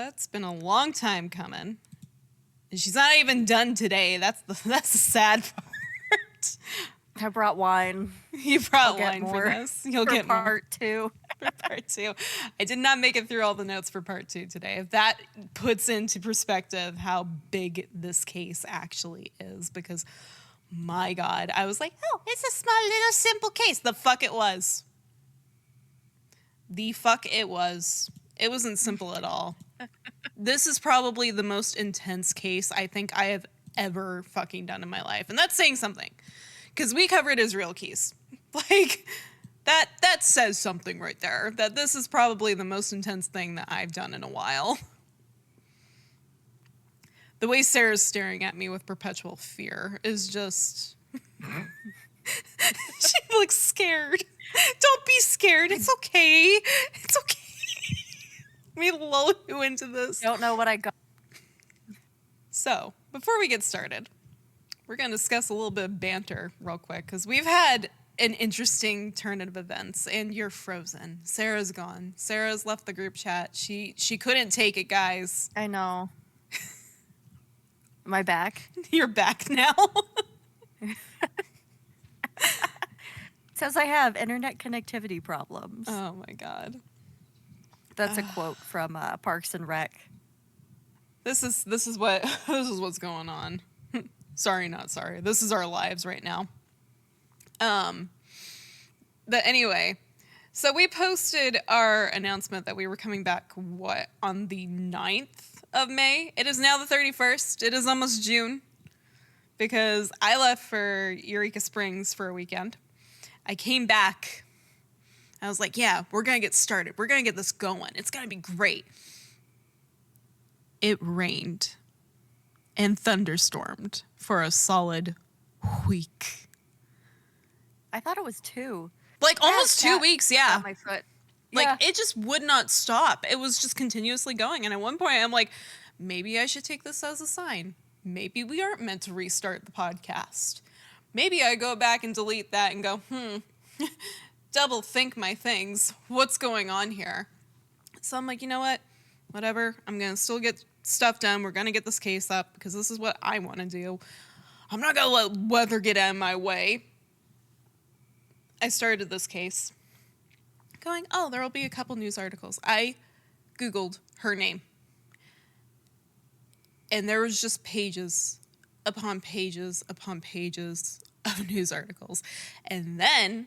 That's been a long time coming. And she's not even done today. That's the sad part. I brought wine. You brought wine for this. You'll for get part 2. For part 2. I did not make it through all the notes for part 2 today. If that puts into perspective how big this case actually is, because my God, I was like, oh, it's a small little simple case. The fuck it was. The fuck it was. It wasn't simple at all. This is probably the most intense case I think I have ever fucking done in my life. And that's saying something. Because we covered Israel keys. Like, that says something right there. That this is probably the most intense thing that I've done in a while. The way Sarah's staring at me with perpetual fear is just... She looks scared. Don't be scared. It's okay. It's okay. Let me lull you into this. Don't know what I got. So, before we get started, we're going to discuss a little bit of banter real quick, because we've had an interesting turn of events, and you're frozen. Sarah's gone. Sarah's left the group chat. She couldn't take it, guys. I know. Am I back? You're back now. It says I have internet connectivity problems. Oh my God. That's a quote from Parks and Rec. This is what's going on. Sorry, not sorry. This is our lives right now. But anyway, so we posted our announcement that we were coming back, on the 9th of May? It is now the 31st. It is almost June, because I left for Eureka Springs for a weekend. I came back. I was like, yeah, we're going to get started. We're going to get this going. It's going to be great. It rained and thunderstormed for a solid week. I thought it was 2. Like almost 2 weeks, yeah. On my foot. Like it just would not stop. It was just continuously going. And at one point I'm like, maybe I should take this as a sign. Maybe we aren't meant to restart the podcast. Maybe I go back and delete that and go, double think my things. What's going on here? So I'm like, you know what? Whatever. I'm going to still get stuff done. We're going to get this case up because this is what I want to do. I'm not going to let weather get out of my way. I started this case going, oh, there will be a couple news articles. I Googled her name. And there was just pages upon pages upon pages of news articles. And then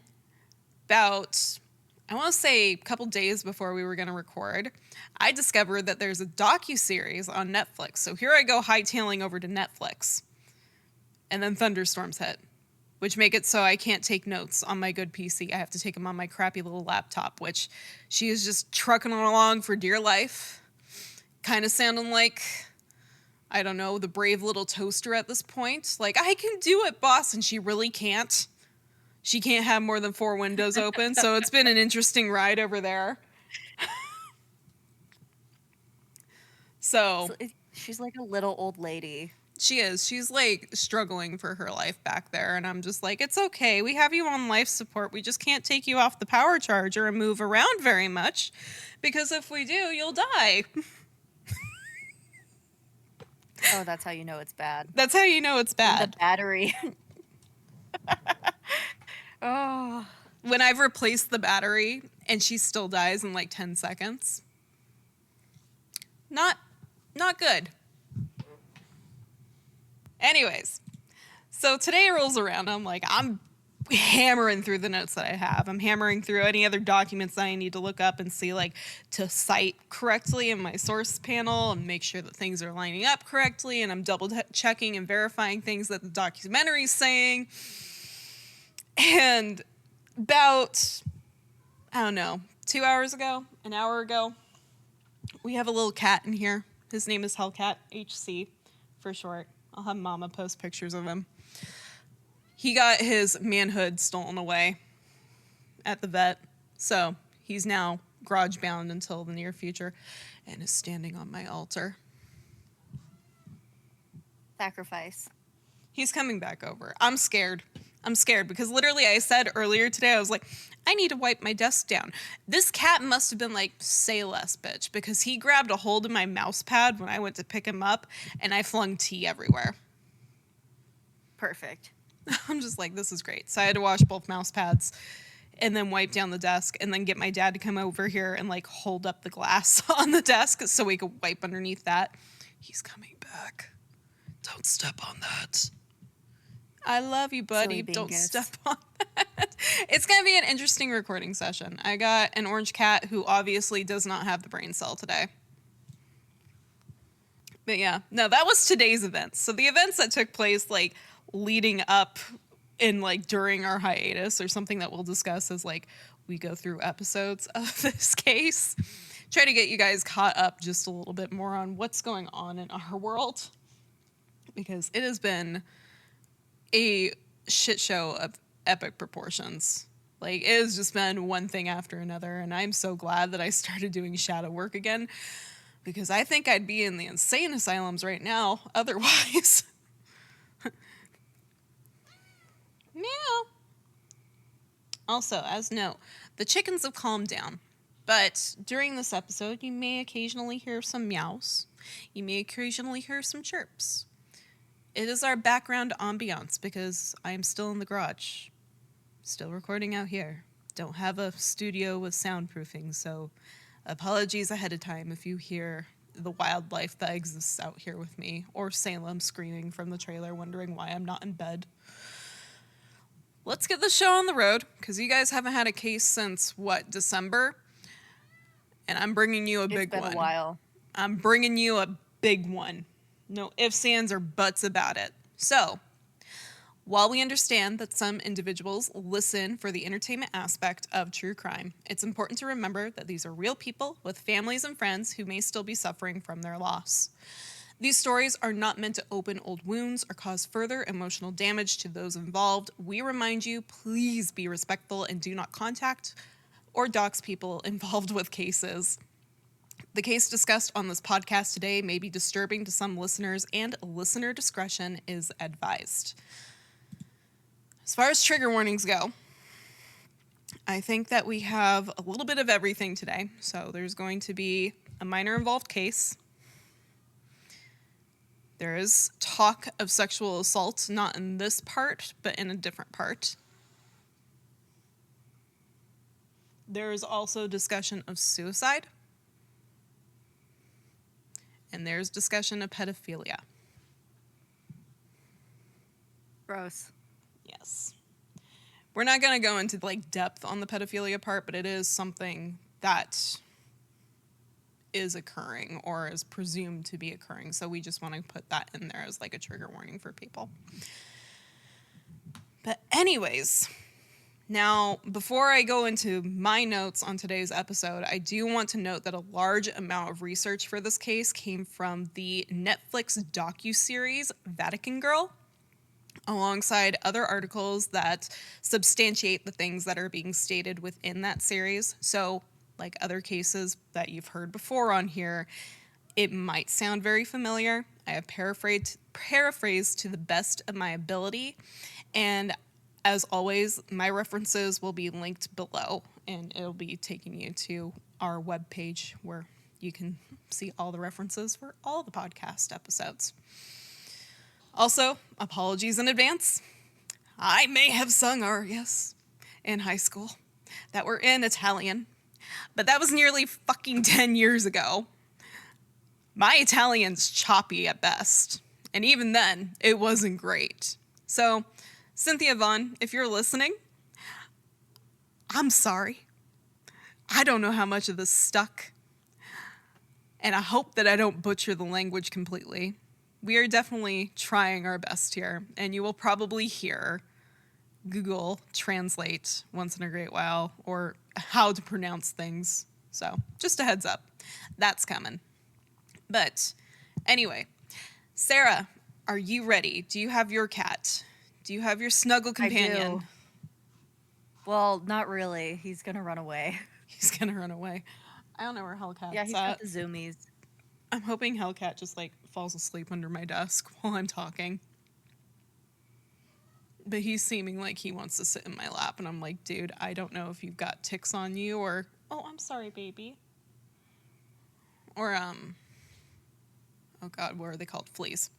about, I want to say a couple days before we were going to record, I discovered that there's a docuseries on Netflix. So here I go hightailing over to Netflix. And then thunderstorms hit, which make it so I can't take notes on my good PC. I have to take them on my crappy little laptop, which she is just trucking along for dear life. Kind of sounding like, I don't know, the brave little toaster at this point. Like, I can do it, boss, and she really can't. She can't have more than 4 windows open, so it's been an interesting ride over there. So she's like a little old lady. She is. She's like struggling for her life back there. And I'm just like, it's okay. We have you on life support. We just can't take you off the power charger and move around very much. Because if we do, you'll die. Oh, that's how you know it's bad. That's how you know it's bad. The battery. Oh. When I've replaced the battery and she still dies in like 10 seconds. Not good. Anyways, so today rolls around. I'm like, I'm hammering through the notes that I have. I'm hammering through any other documents that I need to look up and see, like, to cite correctly in my source panel and make sure that things are lining up correctly. And I'm double checking and verifying things that the documentary is saying. And about, I don't know, 2 hours ago, an hour ago, we have a little cat in here. His name is Hellcat, HC for short. I'll have Mama post pictures of him. He got his manhood stolen away at the vet, so he's now garage bound until the near future and is standing on my altar. Sacrifice. He's coming back over. I'm scared. I'm scared because literally I said earlier today, I was like, I need to wipe my desk down. This cat must have been like, say less, bitch, because he grabbed a hold of my mouse pad when I went to pick him up and I flung tea everywhere. Perfect. I'm just like, this is great. So I had to wash both mouse pads and then wipe down the desk and then get my dad to come over here and like hold up the glass on the desk so we could wipe underneath that. He's coming back. Don't step on that. I love you, buddy. Silly Don't bingus. step on that. It's going to be an interesting recording session. I got an orange cat who obviously does not have the brain cell today. But yeah, no, that was today's events. So the events that took place like leading up in like during our hiatus or something that we'll discuss as like we go through episodes of this case. Try to get you guys caught up just a little bit more on what's going on in our world. Because it has been a shit show of epic proportions. Like, it has just been one thing after another, and I'm so glad that I started doing shadow work again, because I think I'd be in the insane asylums right now otherwise. Meow. Also, as note, the chickens have calmed down, but during this episode, you may occasionally hear some meows. You may occasionally hear some chirps. It is our background ambiance because I am still in the garage. Still recording out here. Don't have a studio with soundproofing, so apologies ahead of time if you hear the wildlife that exists out here with me, or Salem screaming from the trailer wondering why I'm not in bed. Let's get the show on the road, because you guys haven't had a case since, what, December? And I'm bringing you a big one. It's been a while. I'm bringing you a big one. No ifs, ands, or buts about it. So, while we understand that some individuals listen for the entertainment aspect of true crime, it's important to remember that these are real people with families and friends who may still be suffering from their loss. These stories are not meant to open old wounds or cause further emotional damage to those involved. We remind you, please be respectful and do not contact or dox people involved with cases. The case discussed on this podcast today may be disturbing to some listeners, and listener discretion is advised. As far as trigger warnings go, I think that we have a little bit of everything today. So there's going to be a minor involved case. There is talk of sexual assault, not in this part, but in a different part. There is also discussion of suicide. And there's discussion of pedophilia. Gross. Yes. We're not going to go into like depth on the pedophilia part, but it is something that is occurring or is presumed to be occurring. So we just want to put that in there as like a trigger warning for people. But anyways, now before I go into my notes on today's episode, I do want to note that a large amount of research for this case came from the Netflix docuseries Vatican Girl, alongside other articles that substantiate the things that are being stated within that series. So, like other cases that you've heard before on here, it might sound very familiar. I have paraphrased to the best of my ability. And as always, my references will be linked below, and it'll be taking you to our webpage where you can see all the references for all the podcast episodes. Also, apologies in advance. I may have sung arias in high school that were in Italian, but that was nearly fucking 10 years ago. My Italian's choppy at best, and even then, it wasn't great. So, Cynthia Vaughn, if you're listening, I'm sorry. I don't know how much of this stuck, and I hope that I don't butcher the language completely. We are definitely trying our best here, and you will probably hear Google Translate once in a great while, or how to pronounce things. So, just a heads up. That's coming. But, anyway, Sarah, are you ready? Do you have your cat? Do you have your snuggle companion? I do. Well, not really. He's gonna run away. He's gonna run away. I don't know where Hellcat's Yeah, he's at. got the zoomies. I'm hoping Hellcat just, like, falls asleep under my desk while I'm talking. but he's seeming like he wants to sit in my lap, and I'm like, dude, I don't know if you've got ticks on you or, oh, I'm sorry, baby. Or, oh God, what are they called? Fleas.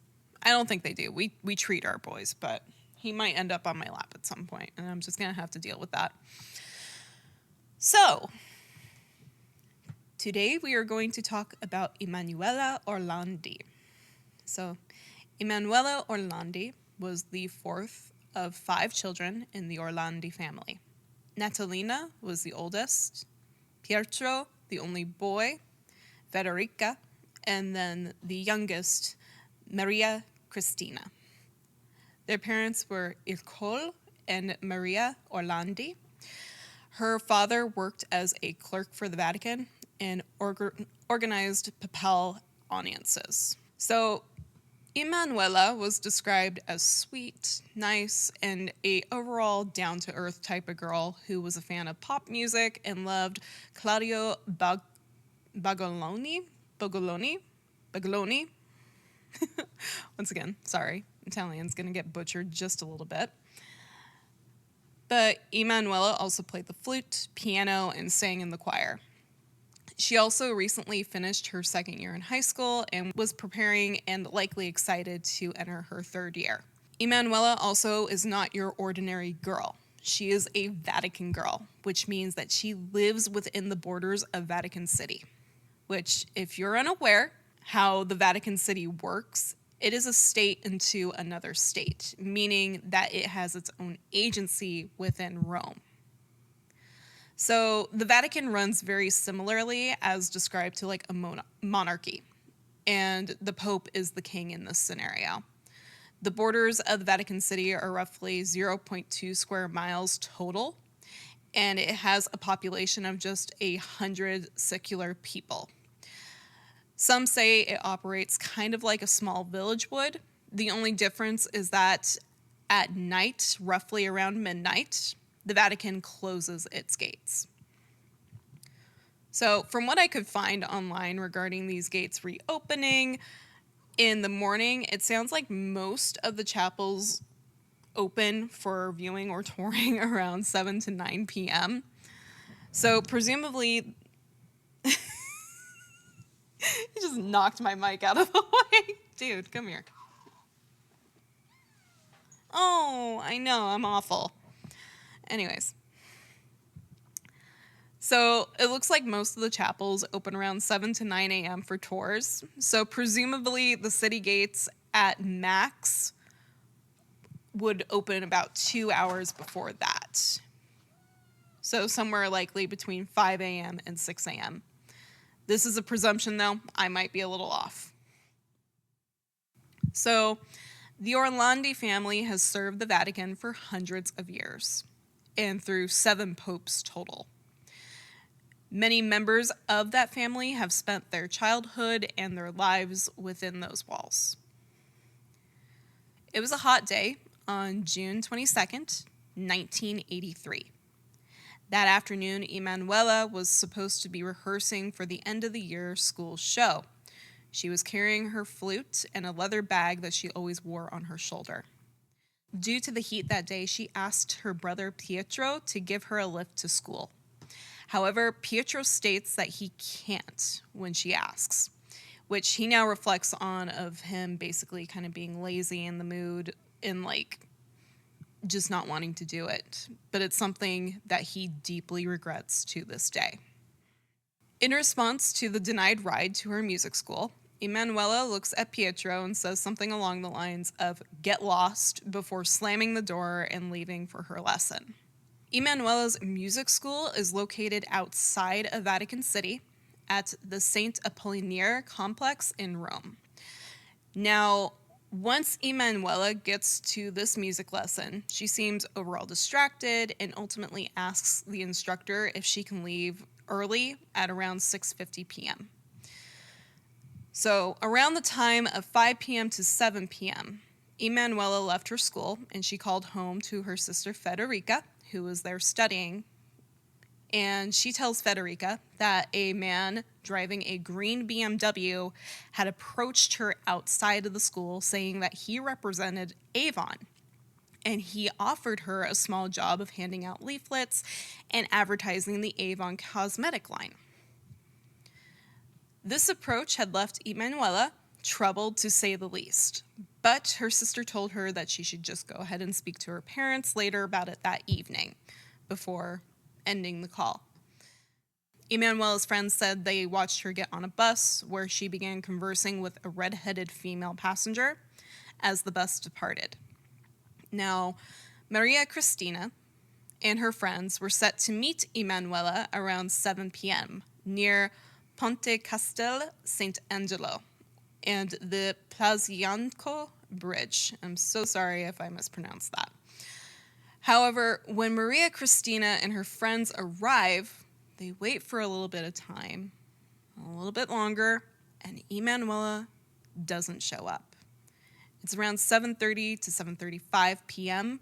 I don't think they do. We treat our boys, but he might end up on my lap at some point, and I'm just going to have to deal with that. So, today we are going to talk about Emanuela Orlandi. So, Emanuela Orlandi was the fourth of 5 children in the Orlandi family. Natalina was the oldest, Pietro, the only boy, Federica, and then the youngest, Maria Cristina. Their parents were Ercole and Maria Orlandi. Her father worked as a clerk for the Vatican and organized papal audiences. So Emanuela was described as sweet, nice, and a overall down-to-earth type of girl who was a fan of pop music and loved Claudio Bagoloni. Once again, sorry, Italian's gonna get butchered just a little bit. But Emanuela also played the flute, piano, and sang in the choir. She also recently finished her 2nd year in high school and was preparing and likely excited to enter her 3rd year. Emanuela also is not your ordinary girl. She is a Vatican girl, which means that she lives within the borders of Vatican City. Which, if you're unaware how the Vatican City works, it is a state into another state, meaning that it has its own agency within Rome. So the Vatican runs very similarly as described to like a monarchy, and the Pope is the king in this scenario. The borders of the Vatican City are roughly 0.2 square miles total, and it has a population of just 100 secular people. Some say it operates kind of like a small village would. The only difference is that at night, roughly around midnight, the Vatican closes its gates. So from what I could find online regarding these gates reopening, in the morning, it sounds like most of the chapels open for viewing or touring around 7 to 9 p.m. So presumably, he just knocked my mic out of the way. Dude, come here. Oh, I know, I'm awful. Anyways. So it looks like most of the chapels open around 7 to 9 a.m. for tours. So presumably the city gates at max would open about 2 hours before that. So somewhere likely between 5 a.m. and 6 a.m. This is a presumption though, I might be a little off. So the Orlandi family has served the Vatican for hundreds of years and through 7 popes total. Many members of that family have spent their childhood and their lives within those walls. It was a hot day on June 22nd, 1983. That afternoon, Emanuela was supposed to be rehearsing for the end of the year school show. She was carrying her flute and a leather bag that she always wore on her shoulder. Due to the heat that day, she asked her brother Pietro to give her a lift to school. However, Pietro states that he can't when she asks, which he now reflects on of him basically kind of being lazy in the mood and like just not wanting to do it. But it's something that he deeply regrets to this day. In response to the denied ride to her music school, Emanuela looks at Pietro and says something along the lines of "get lost" before slamming the door and leaving for her lesson. Emanuela's music school is located outside of Vatican City at the Saint Apollinaire complex in Rome. Now, once Emanuela gets to this music lesson, she seems overall distracted and ultimately asks the instructor if she can leave early at around 6:50 p.m. So around the time of 5 p.m. to 7 p.m., Emanuela left her school and she called home to her sister Federica, who was there studying, and she tells Federica that a man driving a green BMW had approached her outside of the school saying that he represented Avon, and he offered her a small job of handing out leaflets and advertising the Avon cosmetic line. This approach had left Emanuela troubled, to say the least, but her sister told her that she should just go ahead and speak to her parents later about it that evening before ending the call. Emanuela's friends said they watched her get on a bus where she began conversing with a red-headed female passenger as the bus departed. Now, Maria Cristina and her friends were set to meet Emanuela around 7 p.m. near Ponte Castel Sant'Angelo and the Plazianco Bridge. I'm so sorry if I mispronounced that. However, when Maria Cristina and her friends arrive, they wait for a little bit of time, a little bit longer, and Emanuela doesn't show up. It's around 7:30 to 7:35 p.m.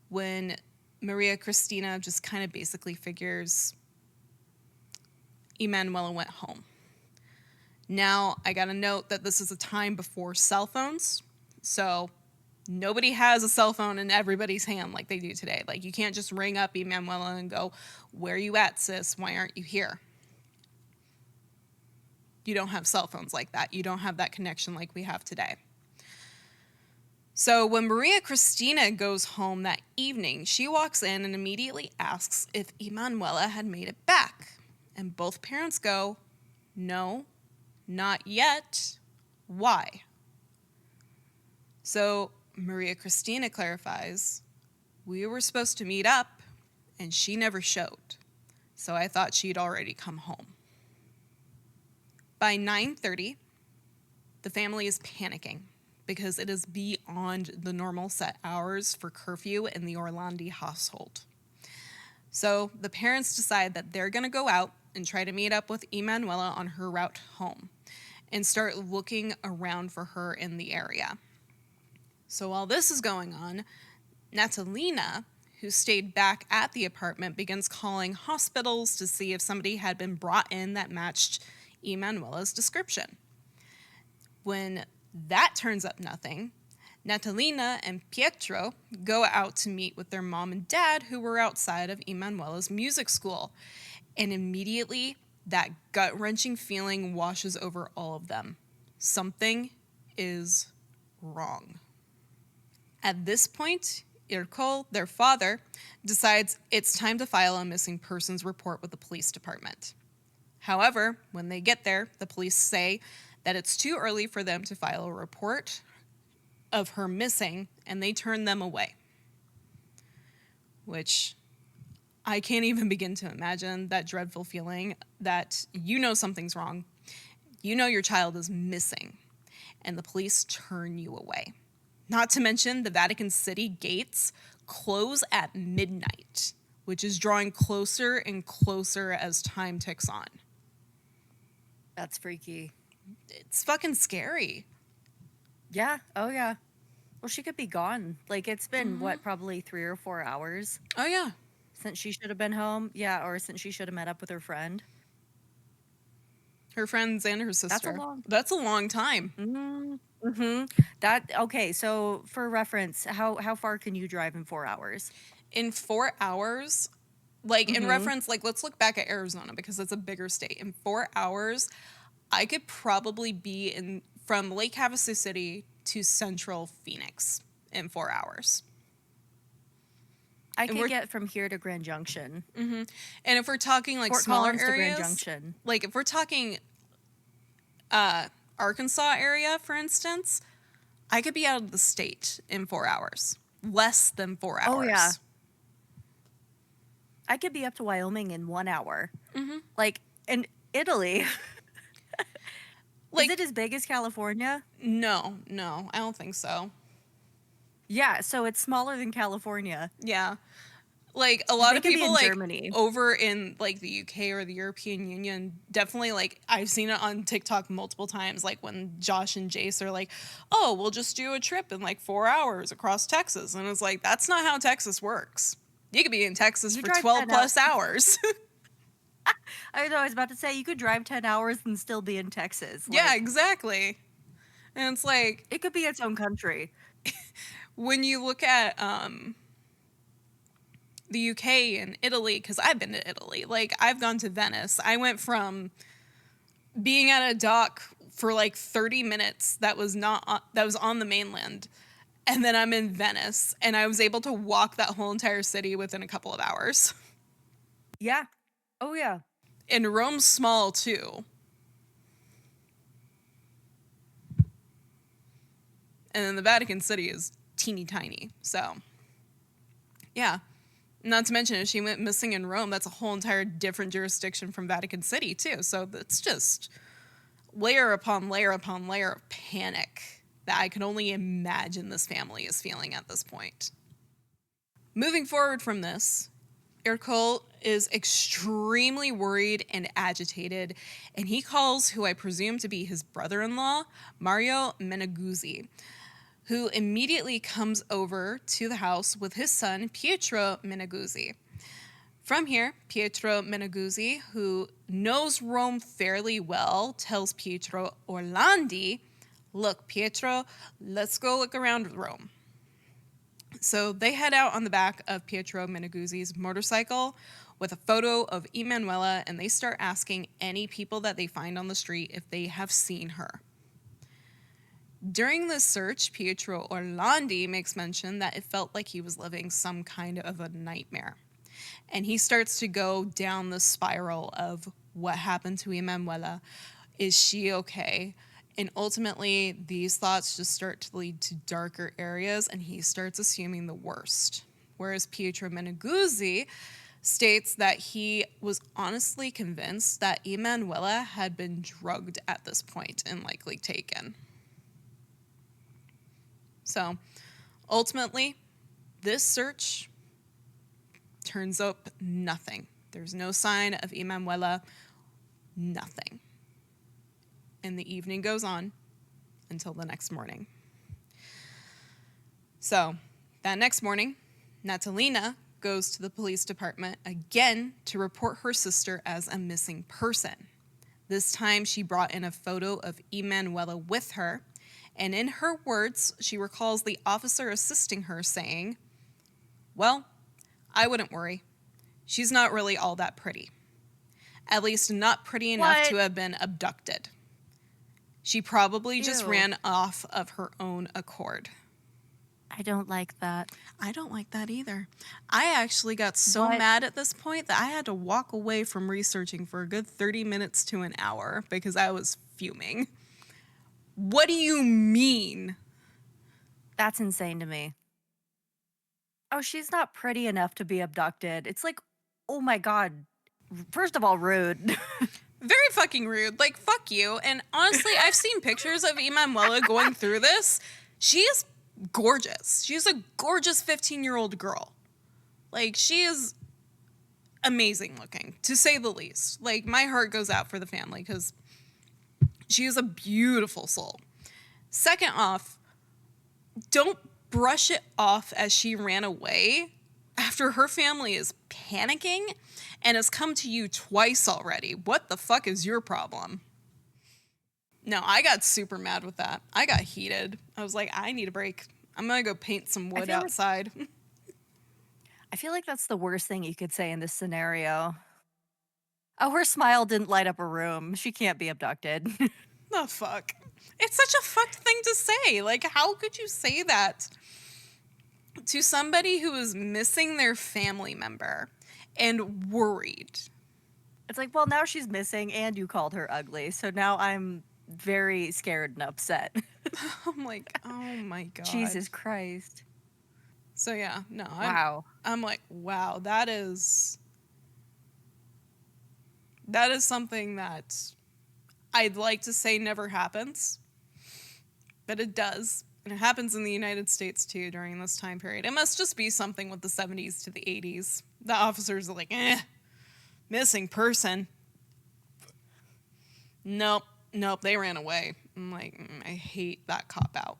when Maria Cristina just kind of basically figures Emanuela went home. Now, I gotta note that this is a time before cell phones, so nobody has a cell phone in everybody's hand like they do today. Like, you can't just ring up Emanuela and go, "Where are you at, sis? Why aren't you here?" You don't have cell phones like that. You don't have that connection like we have today. So when Maria Cristina goes home that evening, she walks in and immediately asks if Emanuela had made it back. And both parents go, "No, not yet. Why?" So Maria Cristina clarifies, "We were supposed to meet up, and she never showed. So I thought she'd already come home." By 9:30, the family is panicking because it is beyond the normal set hours for curfew in the Orlandi household. So the parents decide that they're going to go out and try to meet up with Emanuela on her route home and start looking around for her in the area. So while this is going on, Natalina, who stayed back at the apartment, begins calling hospitals to see if somebody had been brought in that matched Emanuela's description. When that turns up nothing, Natalina and Pietro go out to meet with their mom and dad, who were outside of Emanuela's music school. And immediately, that gut-wrenching feeling washes over all of them. Something is wrong. At this point, Irko, their father, decides it's time to file a missing persons report with the police department. However, when they get there, the police say that it's too early for them to file a report of her missing, and they turn them away. Which, I can't even begin to imagine that dreadful feeling that you know something's wrong, you know your child is missing, and the police turn you away. Not to mention the Vatican City gates close at midnight, which is drawing closer and closer as time ticks on. That's freaky. It's fucking scary. Yeah. Oh, yeah. Well, she could be gone. Like, it's been, probably 3 or 4 hours Oh, yeah. since she should have been home. Yeah, or since she should have met up with her friend. Her friends and her sister. That's a long time. Okay, so for reference, how far can you drive in 4 hours? In 4 hours, like in reference, like let's look back at Arizona because it's a bigger state. In 4 hours, I could probably be from Lake Havasu City to Central Phoenix in 4 hours. I could get from here to Grand Junction. And if we're talking like Fort smaller Collins areas, to Grand Junction. Like if we're talking Arkansas area, for instance, I could be out of the state in 4 hours. Less than 4 hours. Oh, yeah. I could be up to Wyoming in 1 hour. Like, in Italy. Is it as big as California? No, I don't think so. Yeah, so it's smaller than California. Yeah. Like a lot of people like Germany. Over in like the UK or the European Union, definitely like I've seen it on TikTok multiple times, like when Josh and Jace are like, "Oh, we'll just do a trip in like 4 hours across Texas." And it's like, that's not how Texas works. You could be in Texas for 12 plus hours. I know, I was about to say, you could drive 10 hours and still be in Texas. Yeah, exactly. And it's like... It could be its own country. when you look at the UK and Italy, because I've been to Italy, like I've gone to Venice. I went from being at a dock for like 30 minutes that was on the mainland, and then I'm in Venice, and I was able to walk that whole entire city within a couple of hours. Yeah. Oh, yeah. And Rome's small too. And then the Vatican City is teeny tiny. So, yeah. Not to mention, if she went missing in Rome, that's a whole entire different jurisdiction from Vatican City, too. So it's just layer upon layer upon layer of panic that I can only imagine this family is feeling at this point. Moving forward from this, Ercole is extremely worried and agitated, and he calls who I presume to be his brother-in-law, Mario Meneguzzi, who immediately comes over to the house with his son, Pietro Meneguzzi. From here, Pietro Meneguzzi, who knows Rome fairly well, tells Pietro Orlandi, look, Pietro, let's go look around Rome. So they head out on the back of Pietro Meneguzzi's motorcycle with a photo of Emanuela, and they start asking any people that they find on the street if they have seen her. During this search, Pietro Orlandi makes mention that it felt like he was living some kind of a nightmare. And he starts to go down the spiral of what happened to Emanuela. Is she okay? And ultimately, these thoughts just start to lead to darker areas, and he starts assuming the worst. Whereas Pietro Meneguzzi states that he was honestly convinced that Emanuela had been drugged at this point and likely taken. So, ultimately, this search turns up nothing. There's no sign of Emanuela, nothing. And the evening goes on until the next morning. So, that next morning, Natalina goes to the police department again to report her sister as a missing person. This time, she brought in a photo of Emanuela with her, and in her words, she recalls the officer assisting her saying, well, I wouldn't worry. She's not really all that pretty. At least not pretty enough to have been abducted. She probably just ran off of her own accord. I don't like that. I don't like that either. I actually got so mad at this point that I had to walk away from researching for a good 30 minutes to an hour because I was fuming. What do you mean? That's insane to me. Oh, she's not pretty enough to be abducted. It's like, oh my God. First of all, rude. Very fucking rude. Like, fuck you. And honestly, I've seen pictures of Emanuela going through this. She is gorgeous. She's a gorgeous 15-year-old girl. Like, she is amazing looking, to say the least. Like, my heart goes out for the family because she is a beautiful soul. Second off, don't brush it off as she ran away after her family is panicking and has come to you twice already. What the fuck is your problem? No, I got super mad with that. I got heated. I was like, I need a break. I'm gonna go paint some wood outside. I feel like that's the worst thing you could say in this scenario. Oh, her smile didn't light up a room. She can't be abducted. The fuck? It's such a fucked thing to say. Like, how could you say that to somebody who is missing their family member and worried? It's like, well, now she's missing and you called her ugly. So now I'm very scared and upset. I'm like, oh my God. Jesus Christ. So yeah, no. I'm like, wow, that is something that I'd like to say never happens, but it does. And it happens in the United States too during this time period. It must just be something with the 70s to the 80s. The officers are like, missing person. Nope, they ran away. I'm like, I hate that cop-out.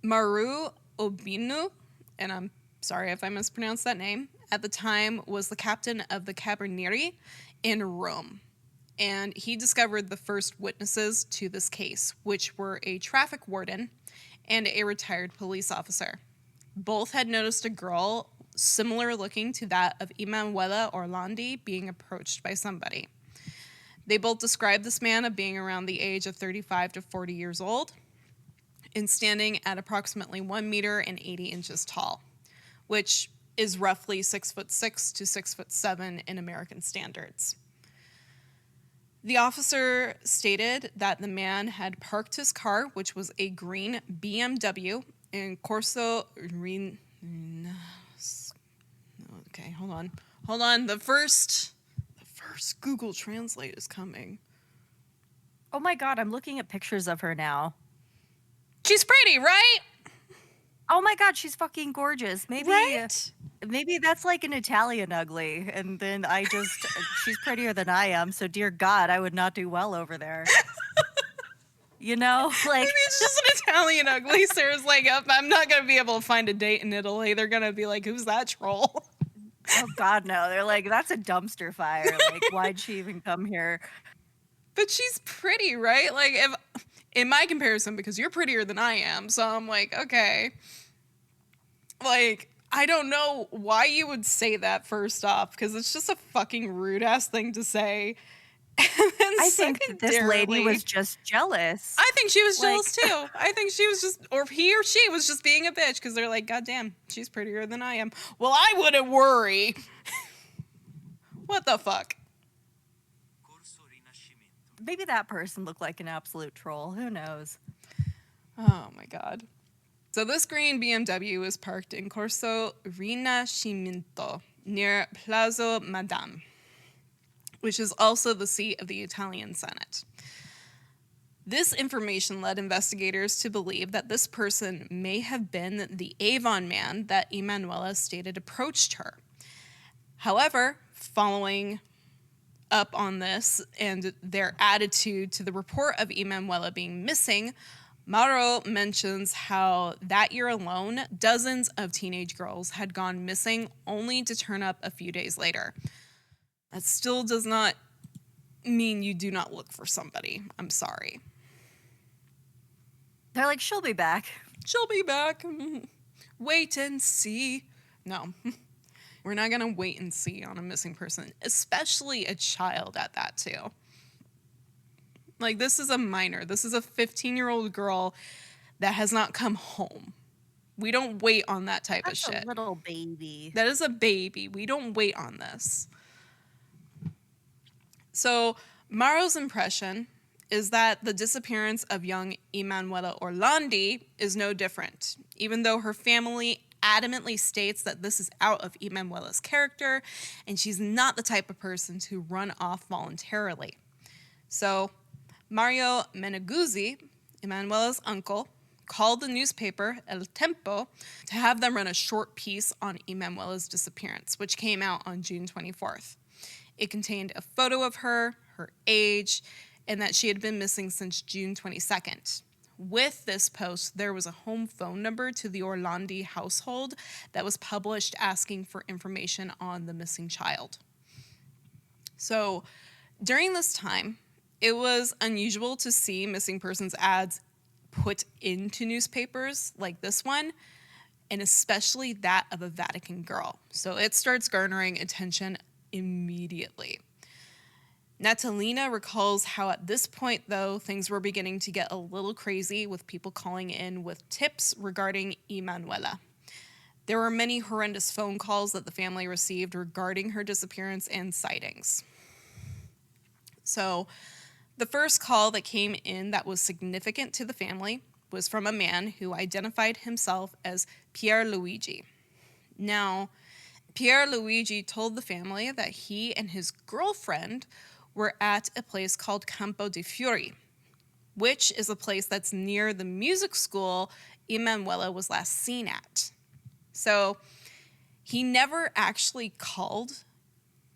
Maru Obinu, and I'm sorry if I mispronounced that name, at the time was the captain of the Carabinieri in Rome. And he discovered the first witnesses to this case, which were a traffic warden and a retired police officer. Both had noticed a girl similar looking to that of Emanuela Orlandi being approached by somebody. They both described this man of being around the age of 35 to 40 years old and standing at approximately 1 meter and 80 inches tall, which is roughly 6'6" to 6'7" in American standards. The officer stated that the man had parked his car, which was a green BMW in Corso Okay, hold on. The first Google Translate is coming. Oh my God, I'm looking at pictures of her now. She's pretty, right? Oh my God, she's fucking gorgeous. Right? Maybe that's like an Italian ugly, and then she's prettier than I am, so dear God, I would not do well over there. You know, like, Maybe it's just an Italian ugly. Sarah's like, I'm not going to be able to find a date in Italy. They're going to be like, who's that troll? oh God, no. They're like, that's a dumpster fire. Like, why'd she even come here? But she's pretty, right? Like, if in my comparison, because you're prettier than I am, so I'm like, okay. Like, I don't know why you would say that first off, because it's just a fucking rude ass thing to say. And then I think that this lady was just jealous. I think she was Like, jealous too. I think she was just, or he or she was just being a bitch because they're like, God damn, she's prettier than I am. Well, I wouldn't worry. What the fuck? maybe that person looked like an absolute troll. Who knows? Oh my God. So this green BMW is parked in Corso Rinascimento near Palazzo Madame, which is also the seat of the Italian Senate. This information led investigators to believe that this person may have been the Avon man that Emanuela stated approached her. However, following up on this and their attitude to the report of Emanuela being missing, Mauro mentions how that year alone, dozens of teenage girls had gone missing only to turn up a few days later. That still does not mean you do not look for somebody. I'm sorry. They're like, she'll be back. She'll be back. Wait and see. No, we're not going to wait and see on a missing person, especially a child at that, too. Like, this is a minor. This is a 15-year-old girl that has not come home. We don't wait on that type of shit. That's a little baby. That is a baby. We don't wait on this. So, Mauro's impression is that the disappearance of young Emanuela Orlandi is no different, even though her family adamantly states that this is out of Emanuela's character and she's not the type of person to run off voluntarily. So, Mario Meneguzzi, Emanuela's uncle, called the newspaper El Tempo to have them run a short piece on Emanuela's disappearance, which came out on June 24th. It contained a photo of her, her age, and that she had been missing since June 22nd. With this post, there was a home phone number to the Orlandi household that was published asking for information on the missing child. So, during this time, it was unusual to see missing persons ads put into newspapers like this one, and especially that of a Vatican girl. So it starts garnering attention immediately. Natalina recalls how at this point, though, things were beginning to get a little crazy with people calling in with tips regarding Emanuela. There were many horrendous phone calls that the family received regarding her disappearance and sightings. So, the first call that came in that was significant to the family was from a man who identified himself as Pier Luigi. Now, Pier Luigi told the family that he and his girlfriend were at a place called Campo di Fiori, which is a place that's near the music school Emanuela was last seen at. So, he never actually called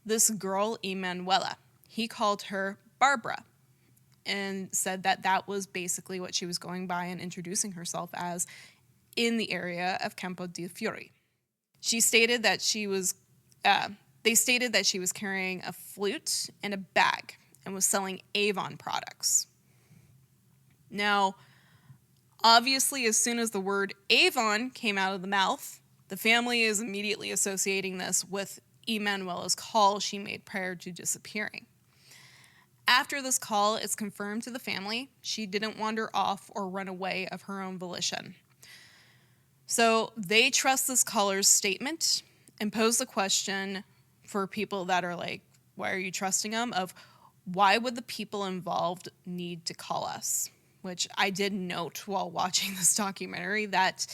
this girl Emanuela. He called her Barbara, and said that that was basically what she was going by and introducing herself as in the area of Campo di Fiori. She stated that they stated that she was carrying a flute and a bag and was selling Avon products. Now, Obviously, as soon as the word Avon came out of the mouth, the family is immediately associating this with Emanuela's call she made prior to disappearing. After this call, it's confirmed to the family she didn't wander off or run away of her own volition. So they trust this caller's statement and pose the question for people that are like, why are you trusting them? Of why would the people involved need to call us? Which I did note while watching this documentary that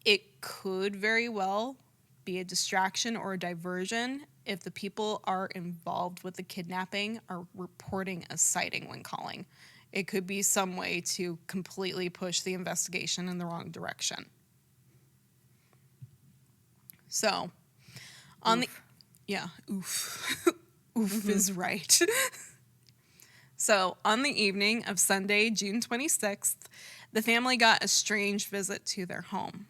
it could very well be a distraction or a diversion if the people are involved with the kidnapping are reporting a sighting when calling. It could be some way to completely push the investigation in the wrong direction. So, on Oof. oof. Oof is right. So, on the evening of Sunday, June 26th, the family got a strange visit to their home.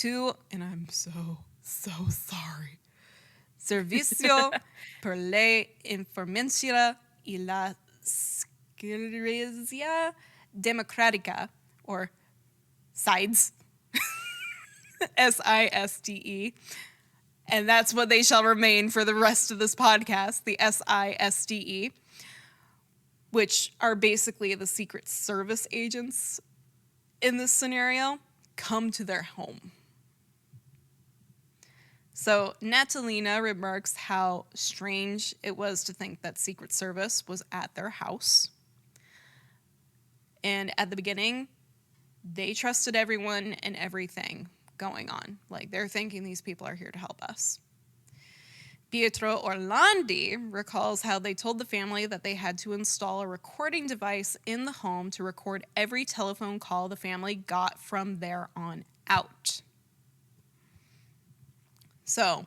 And I'm so sorry. Servicio per la Informancia y la Seguridad Democrática, or SIDES, SISDE. And that's what they shall remain for the rest of this podcast, the SISDE, which are basically the Secret Service agents in this scenario, come to their home. So Natalina remarks how strange it was to think that Secret Service was at their house. And at the beginning, they trusted everyone and everything going on. Like, they're thinking these people are here to help us. Pietro Orlandi recalls how they told the family that they had to install a recording device in the home to record every telephone call the family got from there on out. So,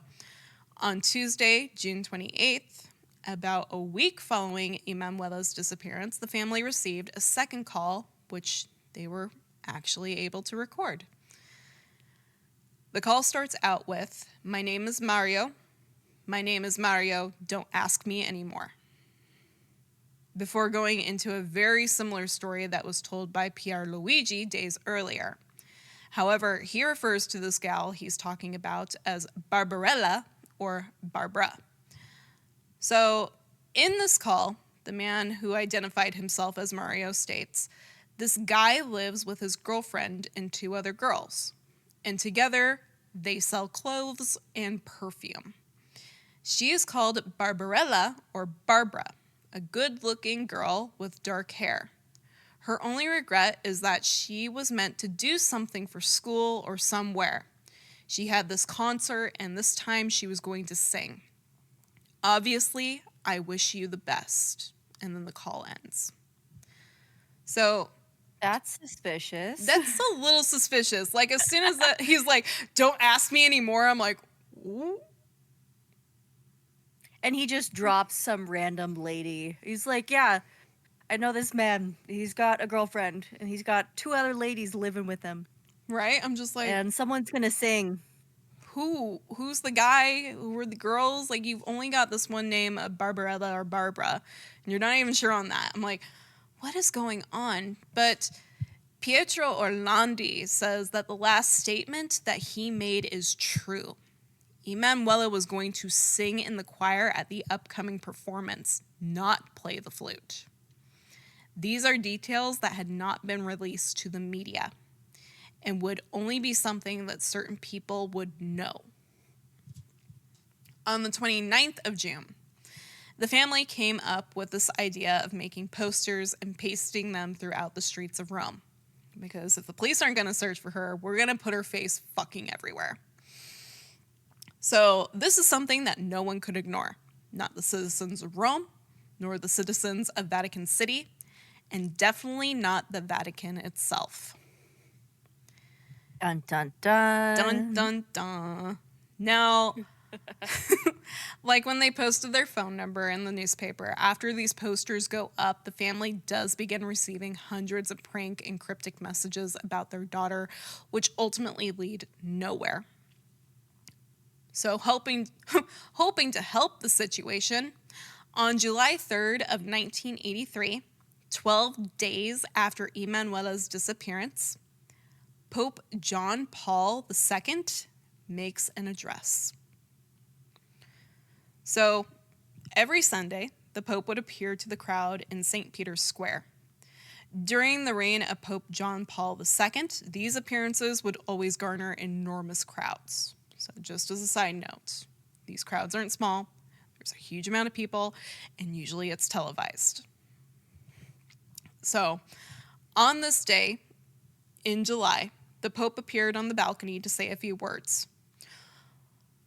on Tuesday, June 28th, about a week following Emanuela's disappearance, the family received a second call, which they were actually able to record. The call starts out with, "My name is Mario. My name is Mario. Don't ask me anymore." Before going into a very similar story that was told by Pierluigi days earlier. However, he refers to this gal he's talking about as Barbarella, or Barbara. So, in this call, the man who identified himself as Mario states, this guy lives with his girlfriend and two other girls, and together they sell clothes and perfume. She is called Barbarella, or Barbara, a good-looking girl with dark hair. Her only regret is that she was meant to do something for school or somewhere. She had this concert, and this time she was going to sing. Obviously, I wish you the best. And then the call ends. So That's suspicious. that's a little suspicious. Like, as soon as he's like, "Don't ask me anymore," I'm like, ooh. And he just drops some random lady. He's like, yeah, I know this man. He's got a girlfriend, and he's got two other ladies living with him. Right? I'm just like, And someone's going to sing. who's the guy? Who were the girls? Like, you've only got this one name of Barbarella or Barbara, and you're not even sure on that. I'm like, what is going on? But Pietro Orlandi says that the last statement that he made is true. Emanuela was going to sing in the choir at the upcoming performance, not play the flute. These are details that had not been released to the media and would only be something that certain people would know. On the 29th of June, the family came up with this idea of making posters and pasting them throughout the streets of Rome. Because if the police aren't going to search for her, we're going to put her face fucking everywhere. So this is something that no one could ignore. Not the citizens of Rome, nor the citizens of Vatican City, and definitely not the Vatican itself. Dun, dun, dun. Dun, dun, dun. Now, like when they posted their phone number in the newspaper, after these posters go up, the family does begin receiving hundreds of prank and cryptic messages about their daughter, which ultimately lead nowhere. So hoping to help the situation, on July 3rd of 1983, 12 days after Emanuela's disappearance, Pope John Paul II makes an address. So every Sunday, the Pope would appear to the crowd in St. Peter's Square. During the reign of Pope John Paul II, these appearances would always garner enormous crowds. So just as a side note, these crowds aren't small. There's a huge amount of people, and usually it's televised. So on this day in July, the Pope appeared on the balcony to say a few words.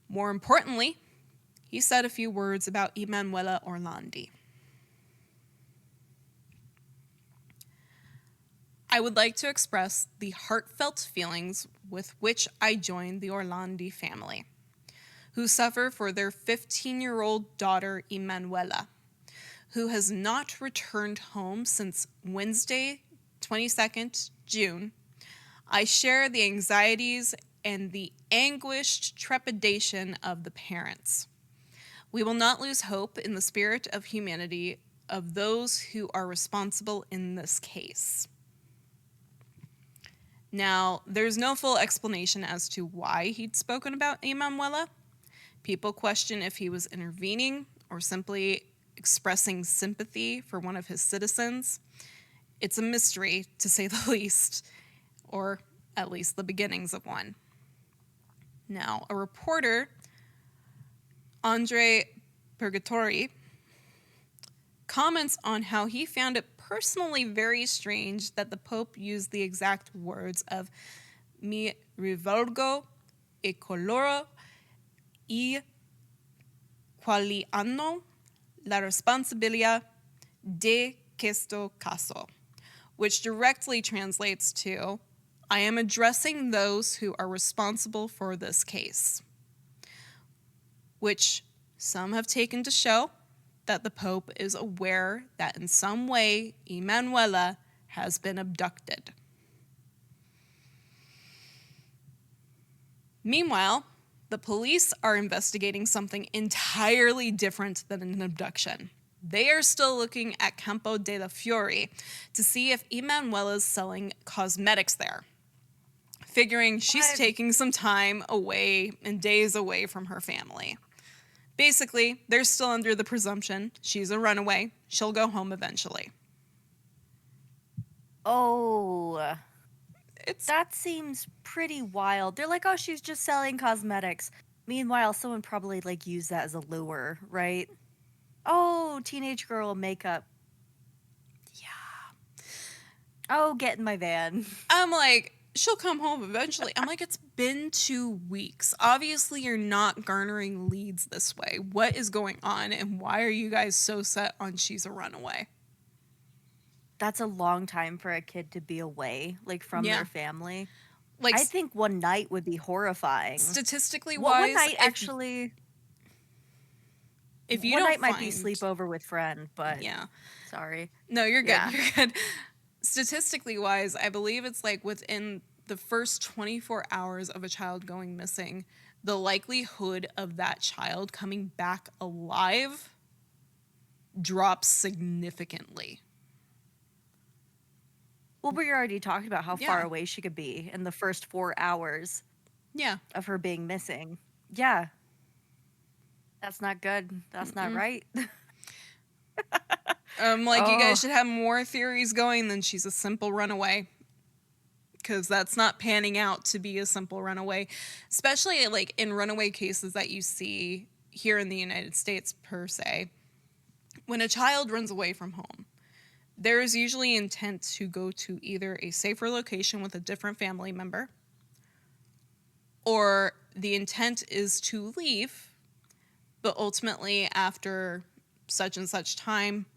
More importantly, he said a few words about Emanuela Orlandi. I would like to express the heartfelt feelings with which I join the Orlandi family, who suffer for their 15-year-old daughter Emanuela, who has not returned home since Wednesday, 22nd June. I share the anxieties and the anguished trepidation of the parents. We will not lose hope in the spirit of humanity of those who are responsible in this case. Now, there's no full explanation as to why he'd spoken about Emanuela. People question if he was intervening or simply expressing sympathy for one of his citizens. It's a mystery, to say the least, or at least the beginnings of one. Now, a reporter, Andre Purgatori, comments on how he found it personally very strange that the Pope used the exact words of "mi rivolgo e coloro I quali hanno la responsabilità de questo caso," which directly translates to, "I am addressing those who are responsible for this case," which some have taken to show that the Pope is aware that in some way Emanuela has been abducted. Meanwhile, the police are investigating something entirely different than an abduction. They are still looking at Campo della Fiori to see if Emanuela's selling cosmetics there, figuring she's taking some time away and days away from her family. Basically, they're still under the presumption she's a runaway. She'll go home eventually. Oh, that seems pretty wild. They're like, oh, she's just selling cosmetics. Meanwhile, someone probably like used that as a lure, right? Oh, teenage girl makeup. Yeah. Oh, get in my van. I'm like, she'll come home eventually. I'm like, it's been 2 weeks. Obviously, you're not garnering leads this way. What is going on, and why are you guys so set on she's a runaway? That's a long time for a kid to be away, like from their family. Like, I think one night would be horrifying. Statistically One wise, night actually. If you one don't night find, might be sleepover with friend, but yeah, sorry. No, you're good. Yeah. You're good. Statistically wise, I believe it's like within the first 24 hours of a child going missing, the likelihood of that child coming back alive drops significantly. Well, we already talked about how far away she could be in the first 4 hours of her being missing. Yeah. That's not good. That's not right. You guys should have more theories going than she's a simple runaway. Because that's not panning out to be a simple runaway. Especially like in runaway cases that you see here in the United States per se. When a child runs away from home, there is usually intent to go to either a safer location with a different family member, or the intent is to leave, but ultimately after such and such time,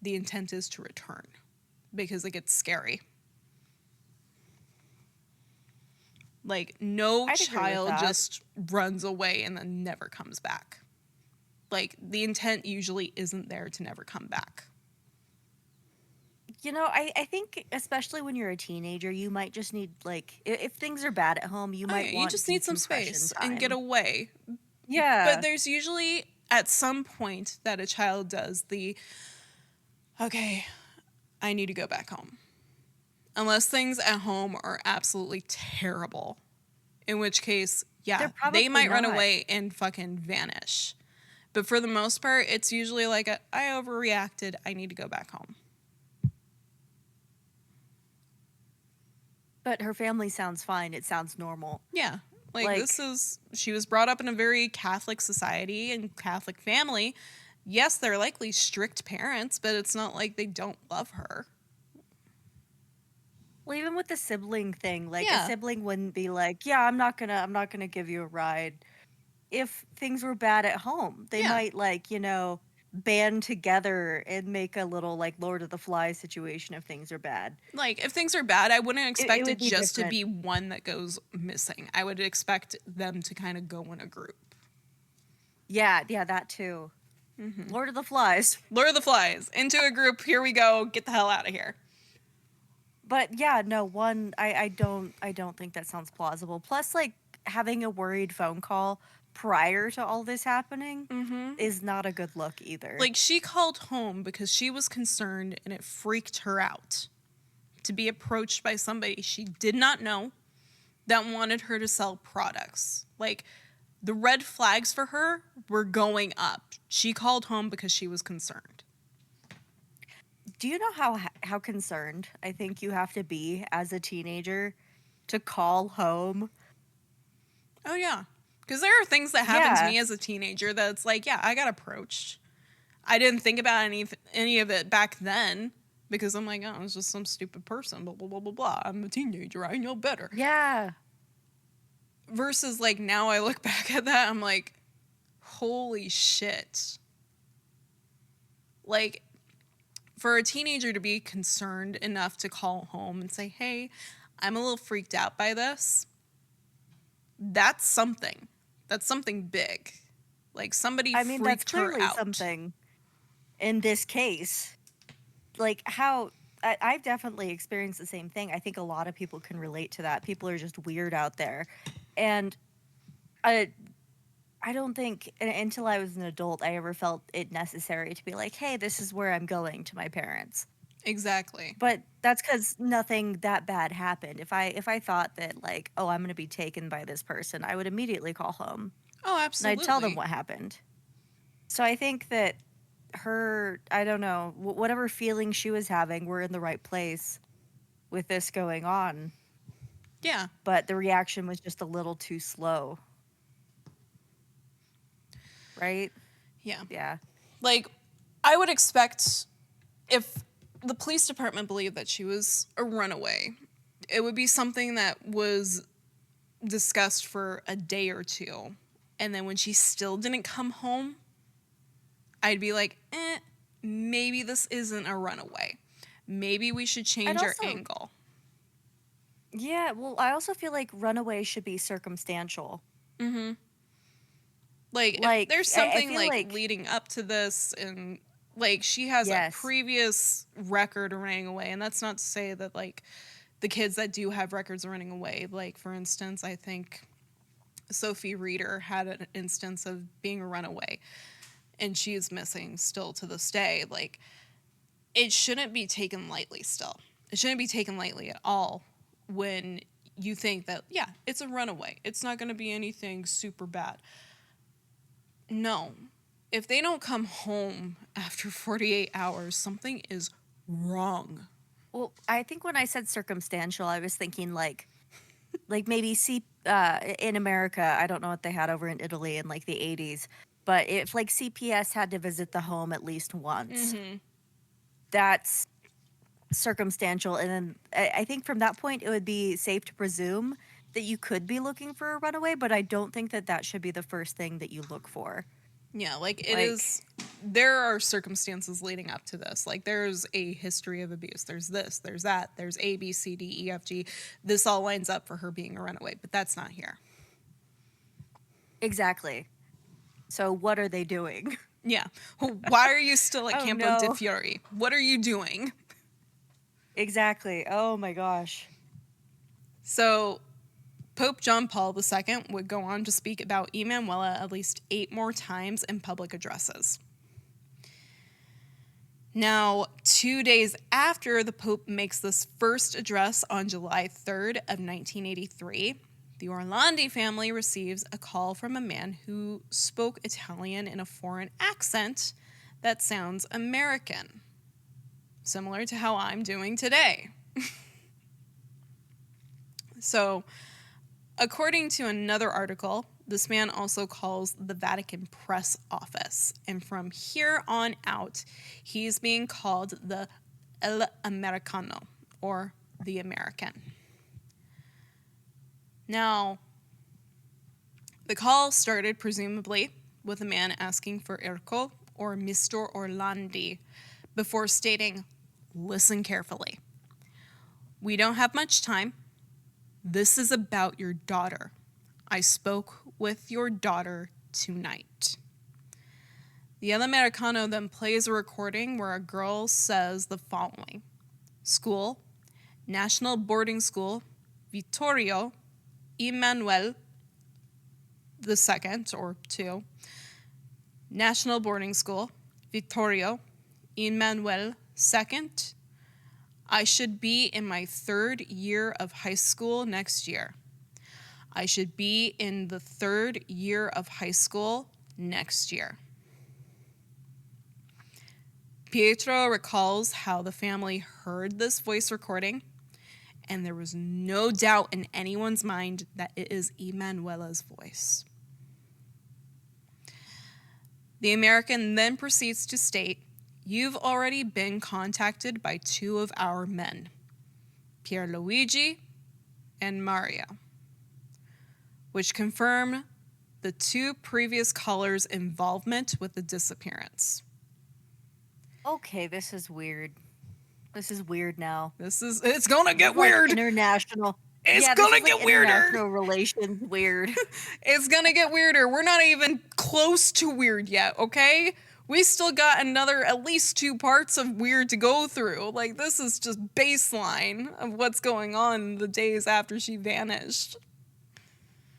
the intent is to return because it gets scary. Like, no child just runs away and then never comes back. Like, the intent usually isn't there to never come back. You know, I think especially when you're a teenager, you might just need, like, if things are bad at home, you might want you just need some space time. and get away. Yeah. But there's usually at some point that a child does the, okay, I need to go back home. Unless things at home are absolutely terrible. In which case, They're yeah, they probably might run not. away and fucking vanish. But for the most part, it's usually like I overreacted. I need to go back home. But her family sounds fine. It sounds normal. Yeah. Like Like, she was brought up in a very Catholic society and Catholic family. Yes, they're likely strict parents, but it's not like they don't love her. well, even with the sibling thing, like a Yeah. sibling wouldn't be like, "Yeah, I'm not gonna give you a ride." If things were bad at home, they Yeah. might like, band together and make a little like Lord of the Flies situation if things are bad. Like if things are bad, I wouldn't It expect it would be just to different. be one that goes missing. I would expect them to kind of go in a group. Yeah, yeah, that too. Lord of the Flies. Lure the flies into a group. Here we go. Get the hell out of here. But yeah, no, I don't think that sounds plausible. Plus, like having a worried phone call prior to all this happening is not a good look either. Like she called home because she was concerned and it freaked her out to be approached by somebody she did not know that wanted her to sell products. Like the red flags for her were going up. She called home because she was concerned. Do you know how concerned I think you have to be as a teenager to call home? Oh yeah. Because there are things that happened to Yeah. me as a teenager that's like, yeah, I got approached. I didn't think about any of it back then because I'm like, oh, it's just some stupid person, blah blah blah blah blah. I'm a teenager, I know better. Yeah. Versus like now I look back at that, I'm like, holy shit. Like for a teenager to be concerned enough to call home and say, hey, I'm a little freaked out by this, that's something. That's something big. Like somebody I mean, that's freaked her clearly out. something in this case. Like how I've definitely experienced the same thing. I think a lot of people can relate to that. People are just weird out there. And I don't think until I was an adult I ever felt it necessary to be like, "Hey, this is where I'm going to my parents." Exactly. But that's cuz nothing that bad happened. If I thought that like, "Oh, I'm going to be taken by this person," I would immediately call home Oh, and I'd tell them absolutely. what happened. So I think that I don't know, whatever feelings she was having were in the right place with this going on, Yeah. but the reaction was just a little too slow, right? Yeah. Yeah. Like I would expect if the police department believed that she was a runaway, it would be something that was discussed for a day or two. And then when she still didn't come home, I'd be like, maybe this isn't a runaway. Maybe we should I'd change our also angle. Yeah, well, I also feel like runaway should be circumstantial. Like, if Like, there's I something feel like like leading up to this, and like she has a yes. previous record of running away, and that's not to say that like the kids that do have records of running away, like for instance, I think Sophie Reeder had an instance of being a runaway, and she is missing still to this day. Like, it shouldn't be taken lightly still. It shouldn't be taken lightly at all when you think that, yeah, it's a runaway. It's not going to be anything super bad. No. If they don't come home after 48 hours, something is wrong. Well, I think when I said circumstantial, I was thinking like maybe in America, I don't know what they had over in Italy in like the 80s, but if like CPS had to visit the home at least once, that's circumstantial. And then I think from that point, it would be safe to presume that you could be looking for a runaway, but I don't think that that should be the first thing that you look for. Yeah, like it Like, is. There are circumstances leading up to this. Like there's a history of abuse. There's this, there's that, there's A, B, C, D, E, F, G. This all lines up for her being a runaway, but that's not here. exactly. So, what are they doing? Yeah. Why are you still at Oh Campo de no. Fiori? What are you doing? Exactly. Oh my gosh. So Pope John Paul II would go on to speak about Emanuela at least 8 more times in public addresses. Now, 2 days after the Pope makes this first address on July 3rd of 1983, the Orlandi family receives a call from a man who spoke Italian in a foreign accent that sounds American, similar to how I'm doing today. So, according to another article, this man also calls the Vatican press office, and from here on out, he's being called the El Americano, or the American. Now, the call started presumably with a man asking for Ercole or Mr. Orlandi before stating, "Listen carefully. We don't have much time. This is about your daughter. I spoke with your daughter tonight." The El Americano then plays a recording where a girl says the following: "School, National Boarding School, Vittorio Emanuele the second or two, National Boarding School, Vittorio Emanuele II. I should be in my 3rd year of high school next year. I should be in the 3rd year of high school next year." Pietro recalls how the family heard this voice recording, and there was no doubt in anyone's mind that it is Emanuela's voice. The American then proceeds to state, "You've already been contacted by 2 of our men, Pierluigi and Mario, which confirm the 2 previous callers' involvement with the disappearance." Okay, this is weird. This is weird now. It's gonna get This is like weird. international. It's Yeah, gonna this is get like weirder. international relations weird. It's gonna get weirder. We're not even close to weird yet, okay? We still got another at least 2 parts of weird to go through. Like, this is just baseline of what's going on the days after she vanished.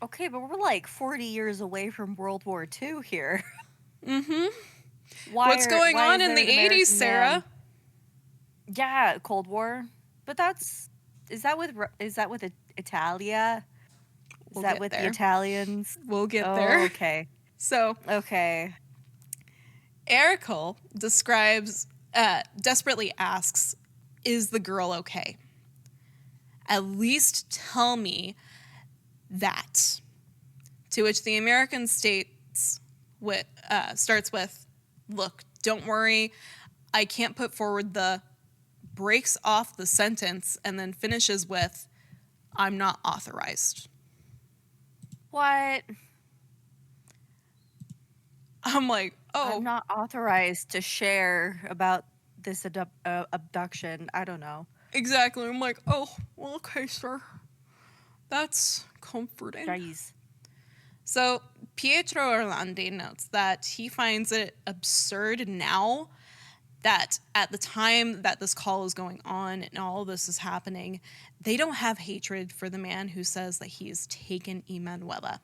Okay, but we're like 40 years away from World War II here. Mm-hmm. What's going on is in there the an 80s, American Sarah? man? Yeah, Cold War. But is that with Italia? Is We'll that get with the there. Italians? We'll get Oh, there. okay. So, Okay. Ercole desperately asks, "Is the girl okay? At least tell me that." To which the American starts with, "Look, don't worry. I can't put forward the," breaks off the sentence, and then finishes with, "I'm not authorized." What? I'm like, oh. I'm not authorized to share about this abduction. I don't know. Exactly. I'm like, oh, well, okay, sir. That's comforting. Guys. So Pietro Orlandi notes that he finds it absurd now that at the time that this call is going on and all this is happening, they don't have hatred for the man who says that he has taken Emanuela.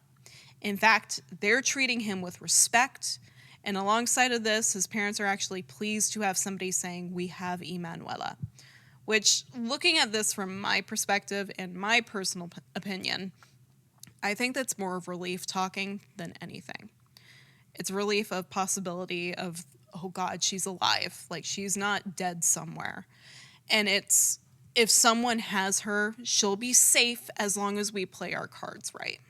In fact, they're treating him with respect. And alongside of this, his parents are actually pleased to have somebody saying, "We have Emanuela." Which, looking at this from my perspective and my personal opinion, I think that's more of relief talking than anything. It's relief of possibility of, oh God, she's alive. Like, she's not dead somewhere. And it's, if someone has her, she'll be safe as long as we play our cards right.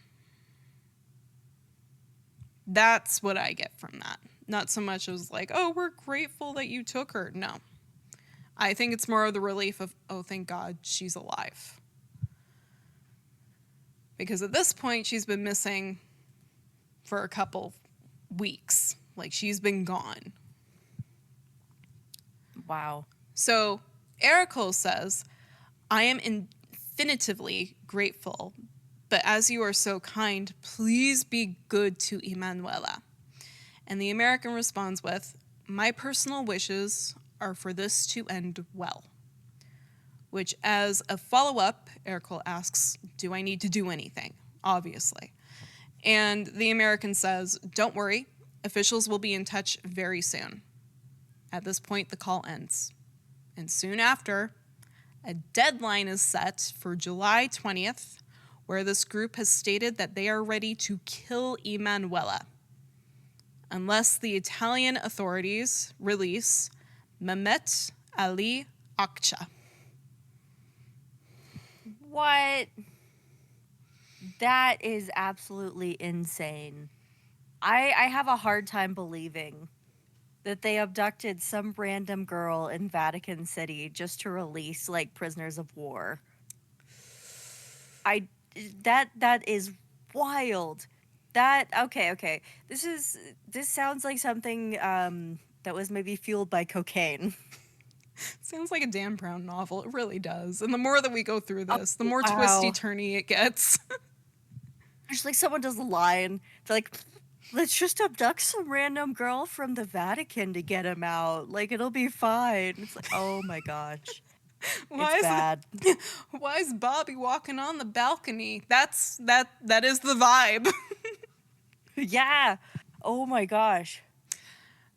That's what I get from that. Not so much as like, oh, we're grateful that you took her. No. I think it's more of the relief of, oh, thank God she's alive. Because at this point, she's been missing for a couple weeks. Like, she's been gone. Wow. So Ercole says, "I am infinitively grateful, but as you are so kind, please be good to Emanuela." And the American responds with, "My personal wishes are for this to end well." Which, as a follow-up, Ercole asks, "Do I need to do anything?" Obviously. And the American says, "Don't worry, officials will be in touch very soon." At this point, the call ends. And soon after, a deadline is set for July 20th, where this group has stated that they are ready to kill Emanuela unless the Italian authorities release Mehmet Ali Akça. What? That is absolutely insane. I have a hard time believing that they abducted some random girl in Vatican City just to release like prisoners of war. That is wild. Okay. This sounds like something that was maybe fueled by cocaine. Sounds like a Dan Brown novel. It really does. And the more that we go through this, the more wow. twisty-turny it gets. There's like someone does a line. They're like, let's just abduct some random girl from the Vatican to get him out. Like, it'll be fine. It's like, oh my gosh. It's bad. Why is Bobby walking on the balcony? That is the vibe. Yeah. Oh my gosh.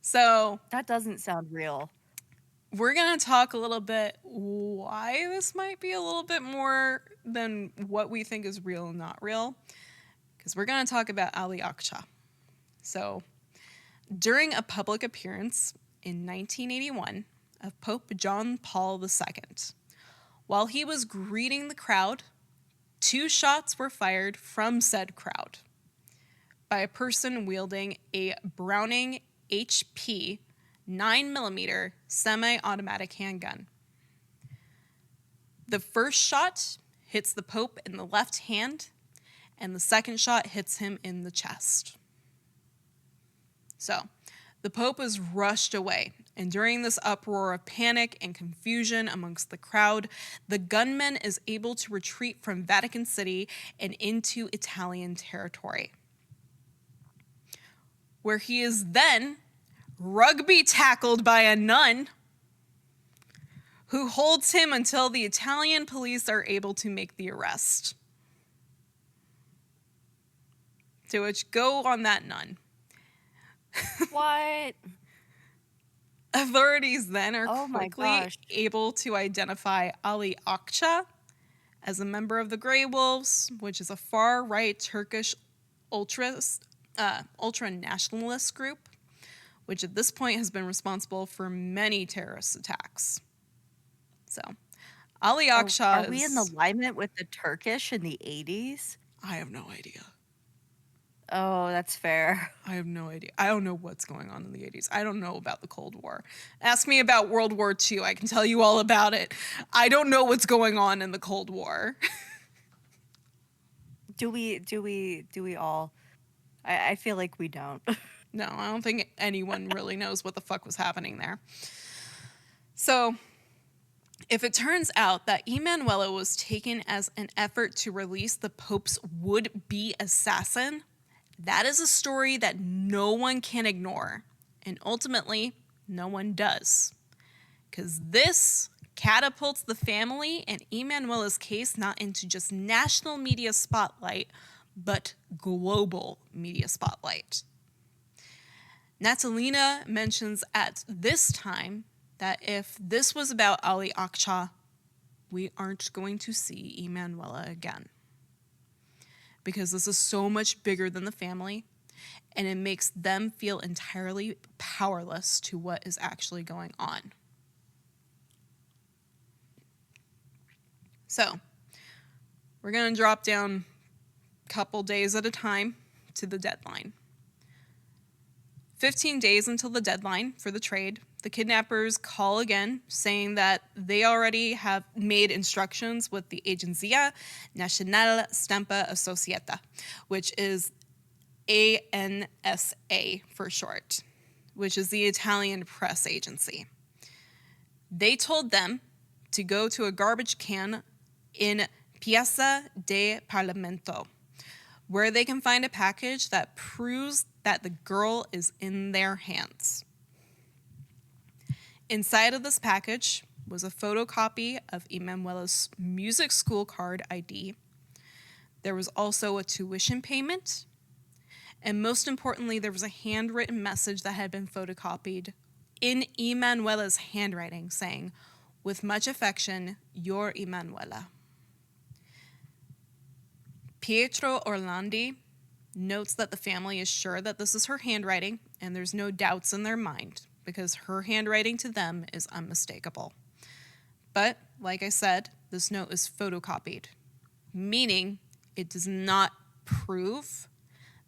So that doesn't sound real. We're going to talk a little bit why this might be a little bit more than what we think is real and not real. Because we're going to talk about Ali Akça. So, during a public appearance in 1981 of Pope John Paul II, while he was greeting the crowd, 2 shots were fired from said crowd by a person wielding a Browning HP 9mm semi-automatic handgun. The first shot hits the Pope in the left hand, and the second shot hits him in the chest. So, the Pope is rushed away, and during this uproar of panic and confusion amongst the crowd, the gunman is able to retreat from Vatican City and into Italian territory, where he is then rugby tackled by a nun who holds him until the Italian police are able to make the arrest. To which, go on that nun. What? Authorities then are my quickly gosh. able to identify Ali Akça as a member of the Grey Wolves, which is a far-right Turkish ultra-nationalist group, which at this point has been responsible for many terrorist attacks. So, Ali Akça Are we in alignment with the Turkish in the 80s? I have no idea. Oh, that's fair. I have no idea. I don't know what's going on in the 80s. I don't know about the Cold War. Ask me about World War II. I can tell you all about it. I don't know what's going on in the Cold War. Do we all? I feel like we don't. No, I don't think anyone really knows what the fuck was happening there. So, if it turns out that Emanuela was taken as an effort to release the Pope's would-be assassin, that is a story that no one can ignore. And ultimately, no one does. Because this catapults the family and Emanuela's case not into just national media spotlight, but global media spotlight. Natalina mentions at this time that if this was about Ali Akça, we aren't going to see Emanuela again. Because this is so much bigger than the family, and it makes them feel entirely powerless to what is actually going on. So, we're going to drop down a couple days at a time to the deadline. 15 days until the deadline for the trade, the kidnappers call again, saying that they already have made instructions with the Agenzia Nazionale Stampa Associata, which is ANSA for short, which is the Italian press agency. They told them to go to a garbage can in Piazza del Parlamento, where they can find a package that proves that the girl is in their hands. Inside of this package was a photocopy of Emanuela's music school card ID. There was also a tuition payment. And most importantly, there was a handwritten message that had been photocopied in Emanuela's handwriting saying, "With much affection, your Emanuela." Pietro Orlandi notes that the family is sure that this is her handwriting and there's no doubts in their mind because her handwriting to them is unmistakable. But, like I said, this note is photocopied, meaning it does not prove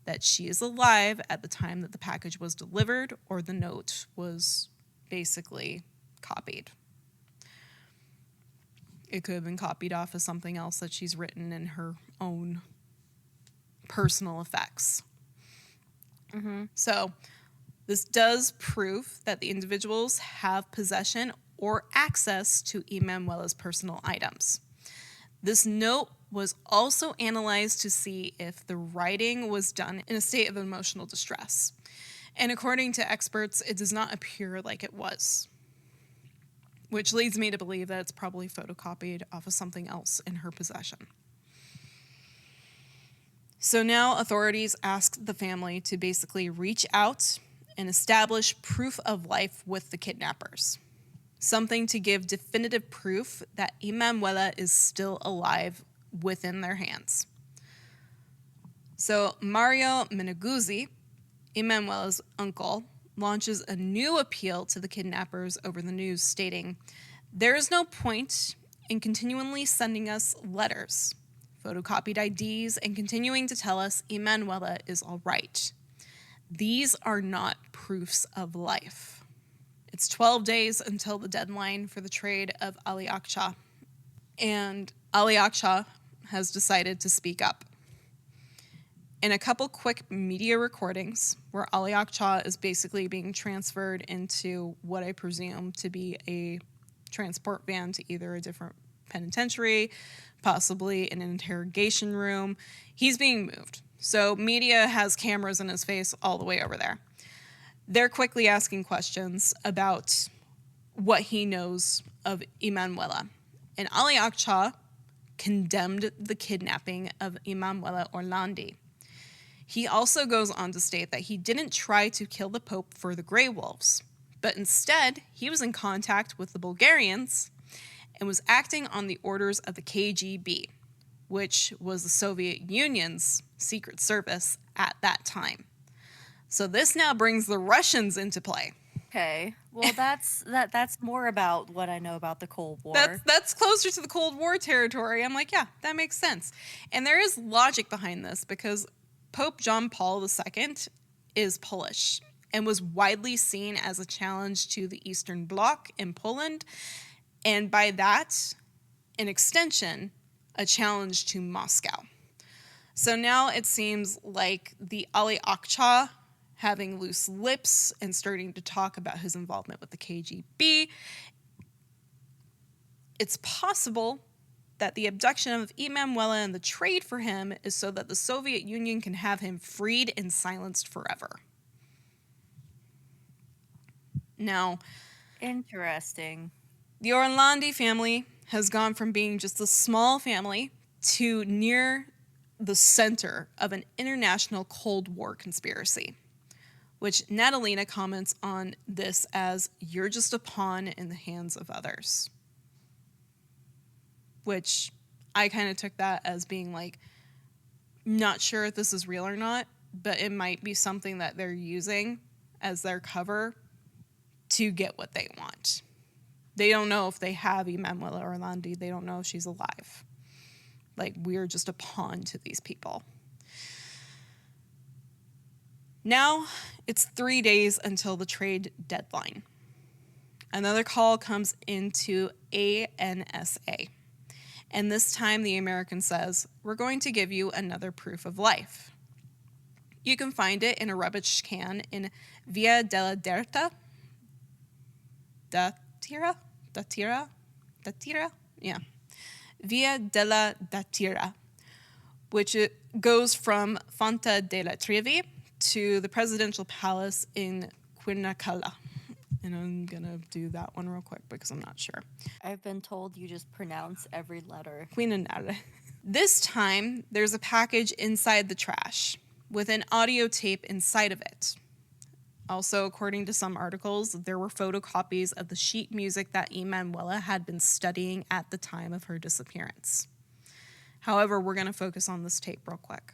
that she is alive at the time that the package was delivered or the note was basically copied. It could have been copied off of something else that she's written in her own personal effects. So this does prove that the individuals have possession or access to Emanuela's personal items. This note was also analyzed to see if the writing was done in a state of emotional distress. And according to experts, it does not appear like it was, which leads me to believe that it's probably photocopied off of something else in her possession. So now authorities ask the family to basically reach out and establish proof of life with the kidnappers. Something to give definitive proof that Emanuela is still alive within their hands. So Mario Meneguzzi, Emanuela's uncle, launches a new appeal to the kidnappers over the news, stating, "There is no point in continually sending us letters, photocopied IDs, and continuing to tell us Emanuela is all right. These are not proofs of life." It's 12 days until the deadline for the trade of Ali Akça, and Ali Akça has decided to speak up. In a couple quick media recordings where Ali Akça is basically being transferred into what I presume to be a transport van to either a different penitentiary, possibly an interrogation room, he's being moved. So media has cameras in his face all the way over there. They're quickly asking questions about what he knows of Emanuela. And Ali Akça condemned the kidnapping of Emanuela Orlandi. He also goes on to state that he didn't try to kill the Pope for the Grey Wolves, but instead he was in contact with the Bulgarians and was acting on the orders of the KGB, which was the Soviet Union's secret service at that time. So this now brings the Russians into play. Okay. Well, that's more about what I know about the Cold War. That's closer to the Cold War territory. I'm like, yeah, that makes sense. And there is logic behind this because Pope John Paul II is Polish and was widely seen as a challenge to the Eastern Bloc in Poland, and by that, an extension, a challenge to Moscow. So now it seems like the Ali Akça having loose lips and starting to talk about his involvement with the KGB, it's possible that the abduction of Emanuela and the trade for him is so that the Soviet Union can have him freed and silenced forever. Now, interesting. The Orlandi family has gone from being just a small family to near the center of an international Cold War conspiracy, which Natalina comments on this as, "You're just a pawn in the hands of others." Which I kind of took that as being like, not sure if this is real or not, but it might be something that they're using as their cover to get what they want. They don't know if they have Emanuela Orlandi. They don't know if she's alive. Like, we're just a pawn to these people. Now, it's 3 days until the trade deadline. Another call comes into ANSA. And this time the American says, "We're going to give you another proof of life." You can find it in a rubbish can in Via della Derta. Datira? Yeah. Via della Datira, which it goes from Fonte della Trevi to the presidential palace in Quirinale. And I'm going to do that one real quick because I'm not sure. I've been told you just pronounce every letter. Quirinale. This time, there's a package inside the trash with an audio tape inside of it. Also, according to some articles, there were photocopies of the sheet music that Emanuela had been studying at the time of her disappearance. However, we're going to focus on this tape real quick.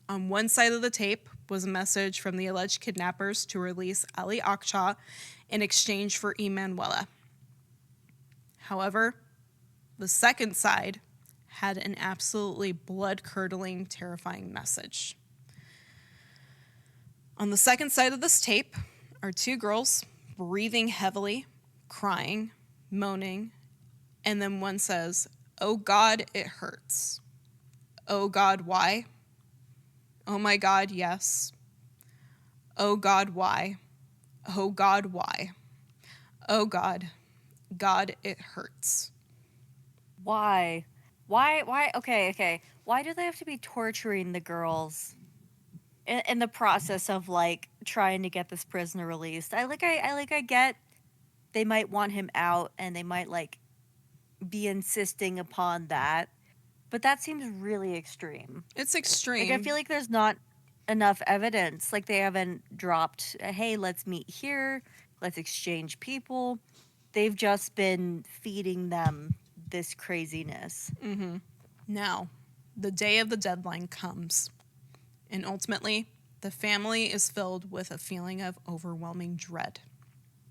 On one side of the tape was a message from the alleged kidnappers to release Ali Aksha in exchange for Emanuela. However, the second side had an absolutely blood-curdling, terrifying message. On the second side of this tape are two girls breathing heavily, crying, moaning, and then one says, "Oh God, it hurts. Oh God, why? Oh my God, yes. Oh God, why? Oh God, why? Oh God, God, it hurts." Why? Why? Okay. Why do they have to be torturing the girls in the process of like trying to get this prisoner released? I get they might want him out and they might like be insisting upon that, but that seems really extreme. It's Like I extreme. feel like there's not enough evidence. Like they haven't dropped, "Hey, let's meet here. Let's exchange people." They've just been feeding them this craziness. Now, the day of the deadline comes, and ultimately, the family is filled with a feeling of overwhelming dread.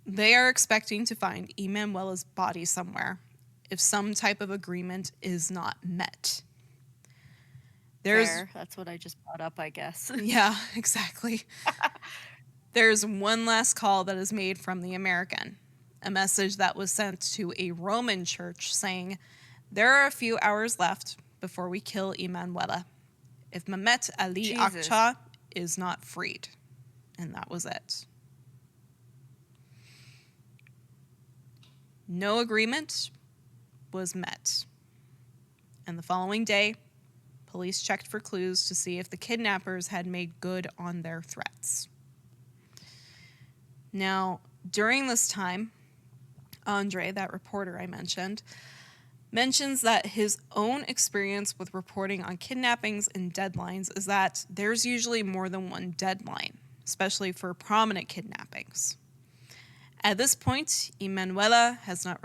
They are expecting to find Emanuela's body somewhere if some type of agreement is not met. Fair. That's what I just brought up, I guess. Yeah, exactly. There's one last call that is made from the American, a message that was sent to a Roman church saying, "There are a few hours left before we kill Emanuela if Mehmet Ali Jesus. Akça is not freed." And that was it. No agreement was met. And the following day, police checked for clues to see if the kidnappers had made good on their threats. Now, during this time, Andre, that reporter I mentioned, mentions that his own experience with reporting on kidnappings and deadlines is that there's usually more than one deadline, especially for prominent kidnappings. At this point, Emanuela has not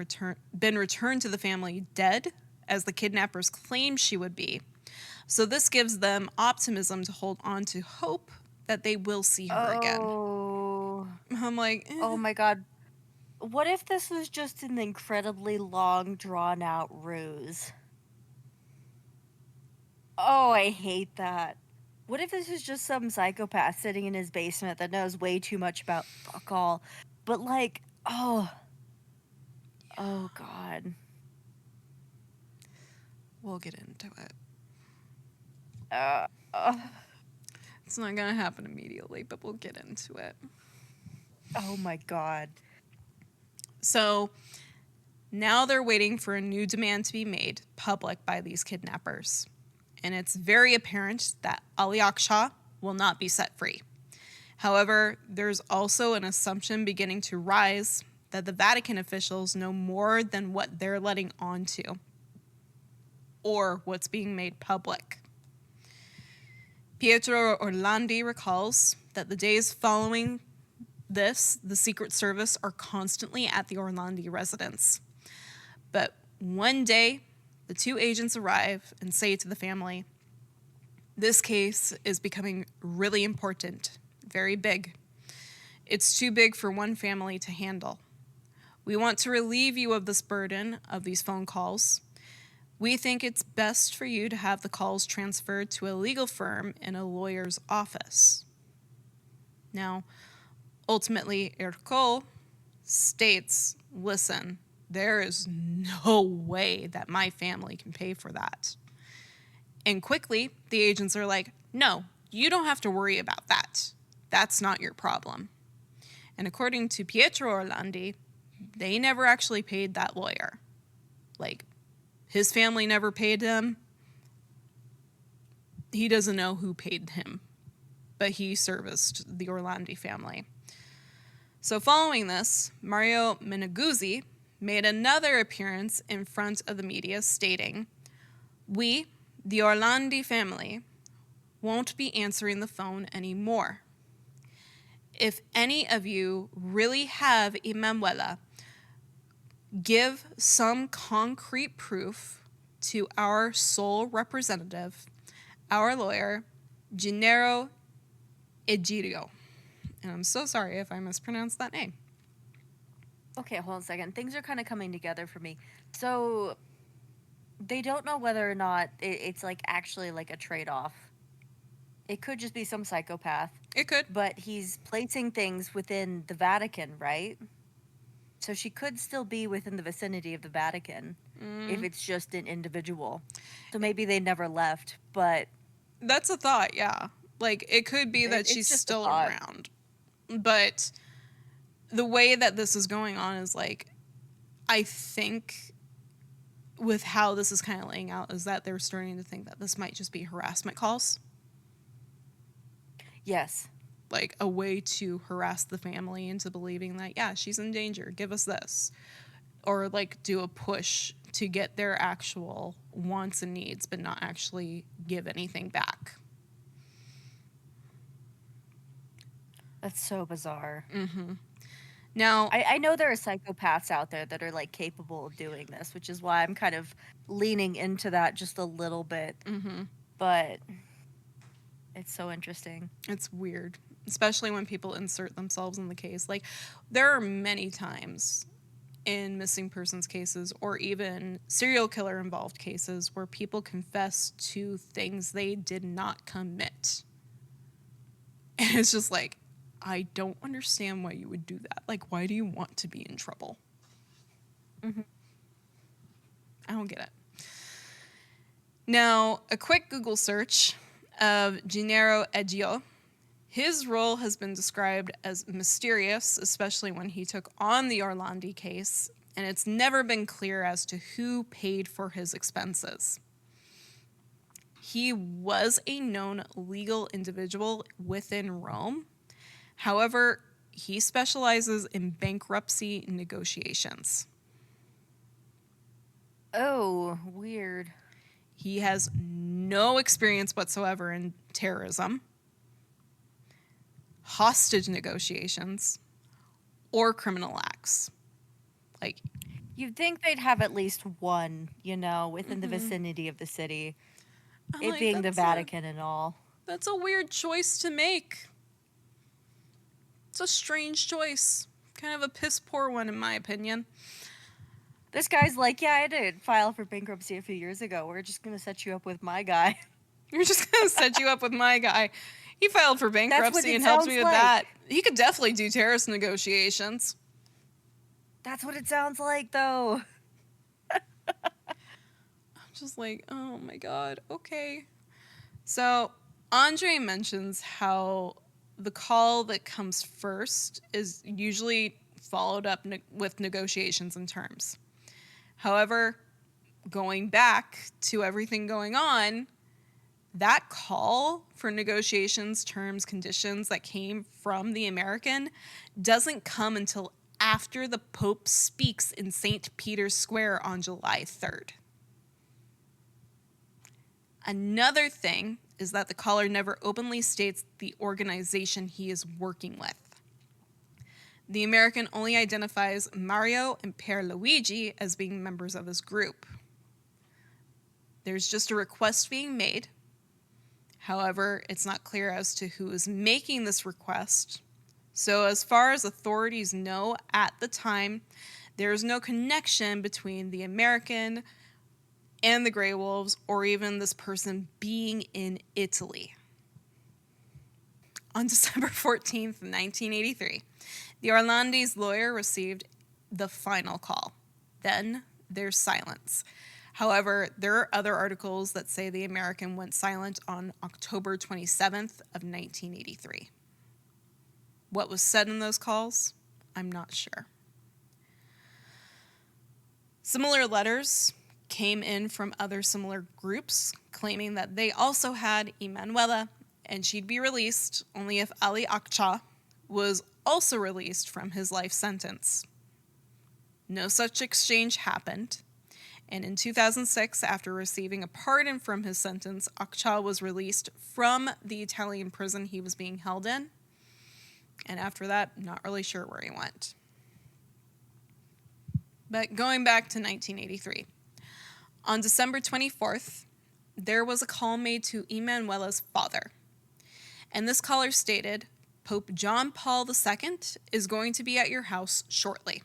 been returned to the family dead, as the kidnappers claim she would be. So this gives them optimism to hold on to hope that they will see her again. I'm like, Oh my God. What if this was just an incredibly long, drawn out ruse? Oh, I hate that. What if this is just some psychopath sitting in his basement that knows way too much about fuck all? But like, oh God. we'll get into it. Uh, uh, It's not going to happen immediately, but we'll get into it. oh my God. So now they're waiting for a new demand to be made public by these kidnappers. And it's very apparent that Ali Aksha will not be set free. However, there's also an assumption beginning to rise that the Vatican officials know more than what they're letting on to, or what's being made public. Pietro Orlandi recalls that the days following this, the Secret Service are constantly at the Orlandi residence. But one day, the two agents arrive and say to the family, "This case is becoming really important, very big. It's too big for one family to handle. We want to relieve you of this burden of these phone calls. We think it's best for you to have the calls transferred to a legal firm in a lawyer's office." Now, ultimately, Ercole states, "Listen, there is no way that my family can pay for that." And quickly, the agents are like, "No, you don't have to worry about that. That's not your problem." And according to Pietro Orlandi, they never actually paid that lawyer. Like, his family never paid him. He doesn't know who paid him, but he serviced the Orlandi family. So following this, Mario Meneguzzi made another appearance in front of the media stating, "We, the Orlandi family, won't be answering the phone anymore. If any of you really have Emanuela, give some concrete proof to our sole representative, our lawyer, Gennaro Egidio. And I'm so sorry if I mispronounced that name. Okay, hold on a second. Things are kind of coming together for me. So they don't know whether or not it's like actually like a trade-off. It could just be some psychopath, It could. but he's placing things within the Vatican, right? So she could still be within the vicinity of the Vatican if it's just an individual. So maybe they never left, but That's a thought, yeah. Like, it could be that it's she's just a still thought. around. But the way that this is going on is like, I think with how this is kind of laying out is that they're starting to think that this might just be harassment calls. Yes. Like a way to harass the family into believing that, yeah, she's in danger, give us this. Or like do a push to get their actual wants and needs, but not actually give anything back. That's so bizarre. Now, I know there are psychopaths out there that are like capable of doing this, which is why I'm kind of leaning into that just a little bit. But it's so interesting. it's weird, especially when people insert themselves in the case. Like, there are many times in missing persons cases or even serial killer involved cases where people confess to things they did not commit. And it's just like, I don't understand why you would do that. Like, why do you want to be in trouble? I don't get it. Now, a quick Google search of Gennaro Egidio. His role has been described as mysterious, especially when he took on the Orlandi case, and it's never been clear as to who paid for his expenses. He was a known legal individual within Rome. However, he specializes in bankruptcy negotiations. Oh, weird. He has no experience whatsoever in terrorism, hostage negotiations, or criminal acts. Like, You'd think they'd have at least one, within the vicinity of the city. I'm It like, being the Vatican and all. That's a weird choice to make. It's a strange choice. Kind of a piss poor one, in my opinion. This guy's like, yeah, I did file for bankruptcy a few years ago. We're just going to set you up with my guy. We're just going to set you up with my guy. He filed for bankruptcy and helped me with like. that. He could definitely do terrorist negotiations. That's what it sounds like, though. I'm just like, oh my god, okay. So, Andre mentions how the call that comes first is usually followed up with negotiations and terms. However, going back to everything going on, that call for negotiations, terms, conditions that came from the American doesn't come until after the Pope speaks in St. Peter's Square on July 3rd. Another thing is that the caller never openly states the organization he is working with. The American only identifies Mario and Pierluigi as being members of his group. There's just a request being made. However, it's not clear as to who is making this request. So as far as authorities know at the time, there is no connection between the American and the Grey Wolves, or even this person being in Italy. On December 14th, 1983, the Orlandi's lawyer received the final call. Then there's silence. However, there are other articles that say the American went silent on October 27th of 1983. What was said in those calls, I'm not sure. Similar letters came in from other similar groups claiming that they also had Emanuela and she'd be released only if Ali Akça was also released from his life sentence. No such exchange happened, and in 2006, after receiving a pardon from his sentence, Akça was released from the Italian prison he was being held in, And after that, not really sure where he went. But going back to 1983, on December 24th, there was a call made to Emanuela's father. And this caller stated, Pope John Paul II is going to be at your house shortly.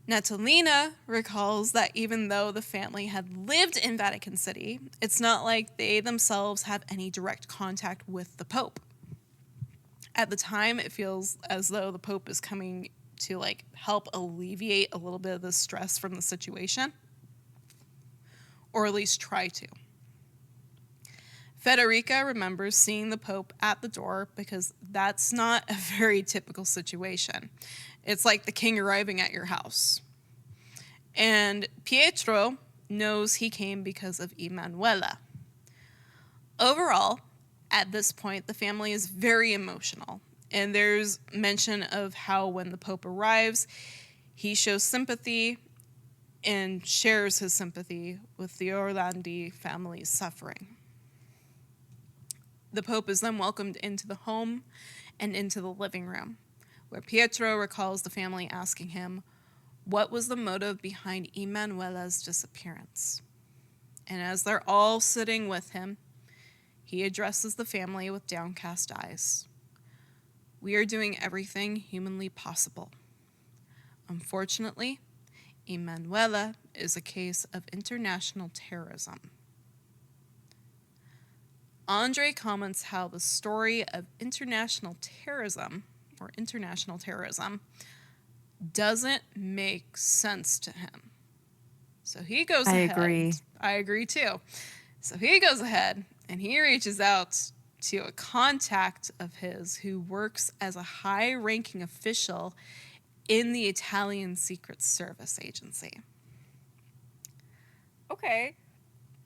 Natalina recalls that even though the family had lived in Vatican City, it's not like they themselves have any direct contact with the Pope. At the time, it feels as though the Pope is coming to like help alleviate a little bit of the stress from the situation, or at least try to. Federica remembers seeing the Pope at the door because that's not a very typical situation. It's like the king arriving at your house. And Pietro knows he came because of Emanuela. Overall, at this point, the family is very emotional. And there's mention of how when the Pope arrives, he shows sympathy and shares his sympathy with the Orlandi family's suffering. The Pope is then welcomed into the home and into the living room, where Pietro recalls the family asking him, what was the motive behind Emanuela's disappearance? And as they're all sitting with him, he addresses the family with downcast eyes. We are doing everything humanly possible. Unfortunately, Emanuela is a case of international terrorism. Andre comments how the story of international terrorism doesn't make sense to him. So he goes ahead. I agree too. So he goes ahead and he reaches out to a contact of his who works as a high-ranking official in the Italian Secret Service agency. Okay,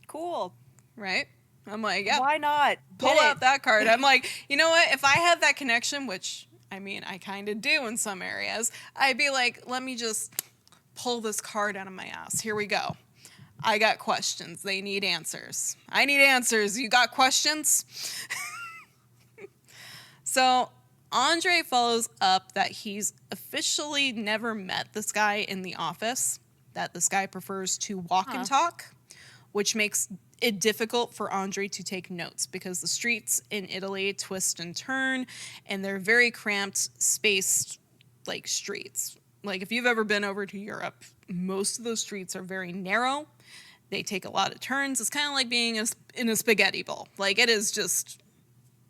cool. Right? I'm like, yeah. Why not? Pull out that card. I'm like, you know what? If I had that connection, which, I mean, I kind of do in some areas, I'd be like, let me just pull this card out of my ass. Here we go. I got questions. They need answers. I need answers. You got questions? So Andre follows up that he's officially never met this guy in the office, that this guy prefers to walk and talk, which makes it difficult for Andre to take notes because the streets in Italy twist and turn, and they're very cramped, spaced, like streets. Like if you've ever been over to Europe, most of those streets are very narrow. They take a lot of turns. It's kind of like being in a spaghetti bowl. Like it is just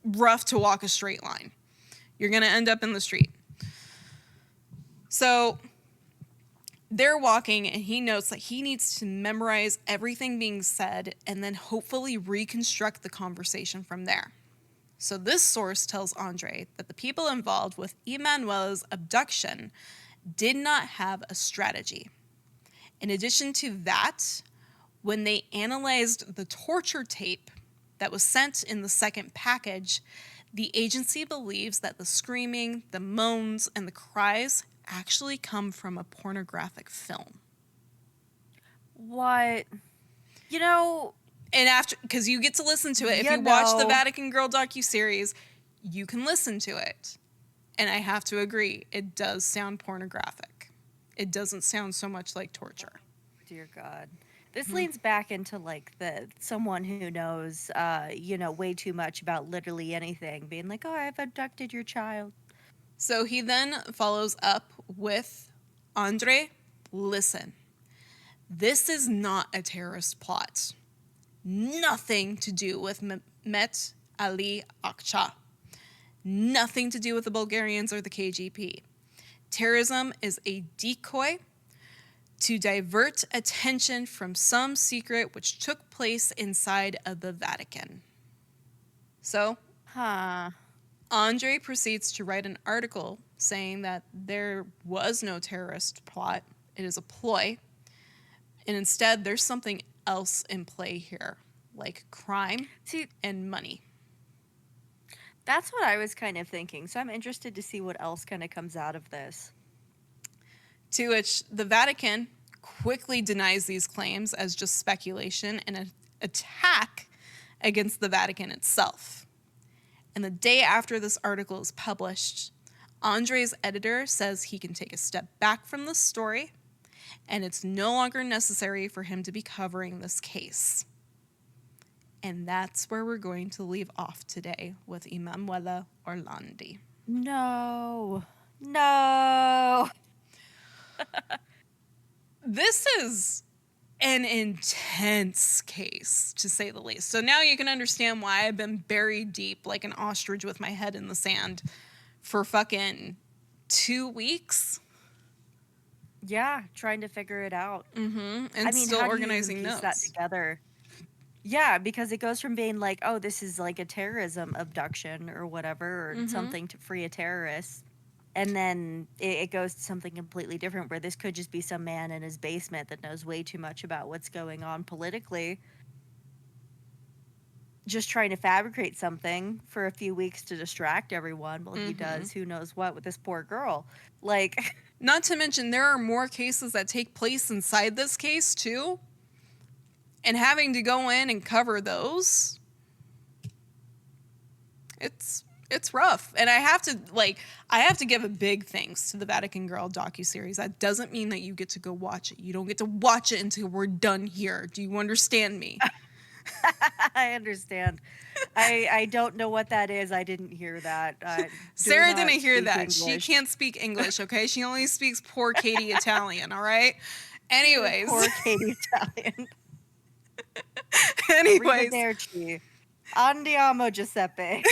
rough to walk a straight line. You're going to end up in the street. So they're walking, and he notes that he needs to memorize everything being said and then hopefully reconstruct the conversation from there. So this source tells Andre that the people involved with Emanuela's abduction did not have a strategy. In addition to that, when they analyzed the torture tape that was sent in the second package, the agency believes that the screaming, the moans, and the cries actually come from a pornographic film. What? You know... And after, because you get to listen to it. If you watch the Vatican Girl docuseries, you can listen to it. And I have to agree, it does sound pornographic. It doesn't sound so much like torture. Dear God. This leans back into like someone who knows, way too much about literally anything, being like, oh, I've abducted your child. So he then follows up with, Andre, listen, this is not a terrorist plot. Nothing to do with Met Ali Akça. Nothing to do with the Bulgarians or the KGB. Terrorism is a decoy to divert attention from some secret which took place inside of the Vatican. So, Andre proceeds to write an article saying that there was no terrorist plot. It is a ploy. And instead, there's something else in play here, like crime and money. That's what I was kind of thinking. So I'm interested to see what else kind of comes out of this. To which the Vatican quickly denies these claims as just speculation and an attack against the Vatican itself. And the day after this article is published, Andre's editor says he can take a step back from the story, and it's no longer necessary for him to be covering this case. And that's where we're going to leave off today with Emanuela Orlandi. No. This is an intense case, to say the least. So now you can understand why I've been buried deep like an ostrich with my head in the sand for fucking 2 weeks. Yeah, trying to figure it out. And how still do you organizing even piece that notes. together? Yeah, because it goes from being like, oh, this is like a terrorism abduction or whatever, or something to free a terrorist. And then it goes to something completely different where this could just be some man in his basement that knows way too much about what's going on politically. Just trying to fabricate something for a few weeks to distract everyone while he does who knows what with this poor girl. Like, not to mention, there are more cases that take place inside this case, too. And having to go in and cover those, it's rough. And I have to give a big thanks to the Vatican Girl docuseries. That doesn't mean that you get to go watch it. You don't get to watch it until we're done here. Do you understand me? I understand. I don't know what that is. I didn't hear that. Sarah didn't hear that. English. She can't speak English, okay? She only speaks poor Katie Italian, all right? Anyways. Poor Katie Italian. Anyways. Arrivederci. Andiamo, Giuseppe.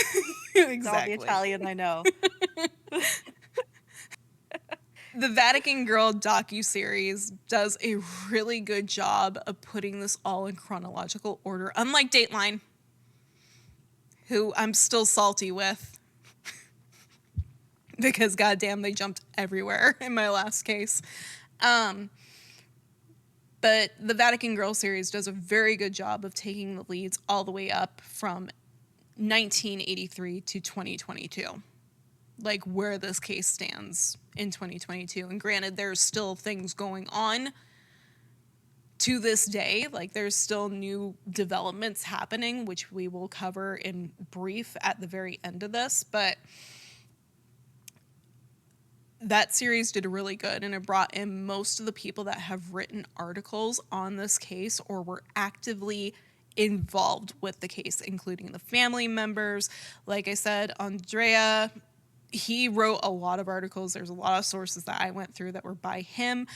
Exactly. All the Italian I know. The Vatican Girl docuseries does a really good job of putting this all in chronological order, unlike Dateline, who I'm still salty with because goddamn they jumped everywhere in my last case. But the Vatican Girl series does a very good job of taking the leads all the way up from 1983 to 2022. Like where this case stands in 2022. And granted, there's still things going on to this day. Like there's still new developments happening, which we will cover in brief at the very end of this. But that series did really good, and it brought in most of the people that have written articles on this case or were actively involved with the case, including the family members. Like I said, Andrea, he wrote a lot of articles. There's a lot of sources that I went through that were by him.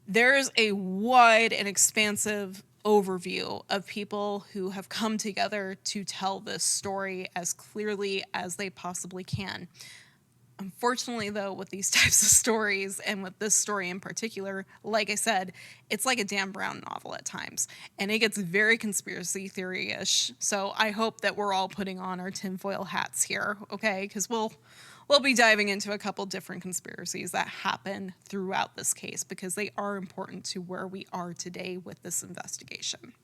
There's a wide and expansive overview of people who have come together to tell this story as clearly as they possibly can. Unfortunately, though, with these types of stories, and with this story in particular, like I said, it's like a Dan Brown novel at times, and it gets very conspiracy theory-ish. So I hope that we're all putting on our tinfoil hats here, okay? Because we'll be diving into a couple different conspiracies that happen throughout this case, because they are important to where we are today with this investigation.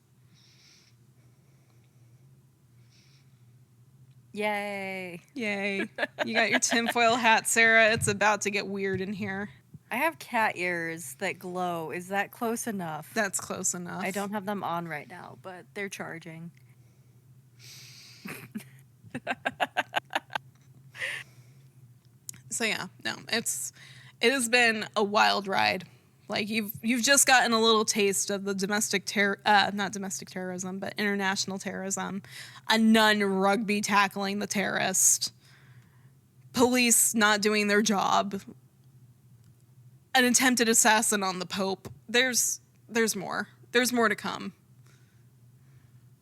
Yay. Yay. You got your tinfoil hat, Sarah. It's about to get weird in here. I have cat ears that glow. Is that close enough? That's close enough. I don't have them on right now, but they're charging. So yeah, no, it has been a wild ride. Like you've just gotten a little taste of the not domestic terrorism, but international terrorism. A nun rugby tackling the terrorist. Police not doing their job. An attempted assassin on the Pope. There's more. There's more to come.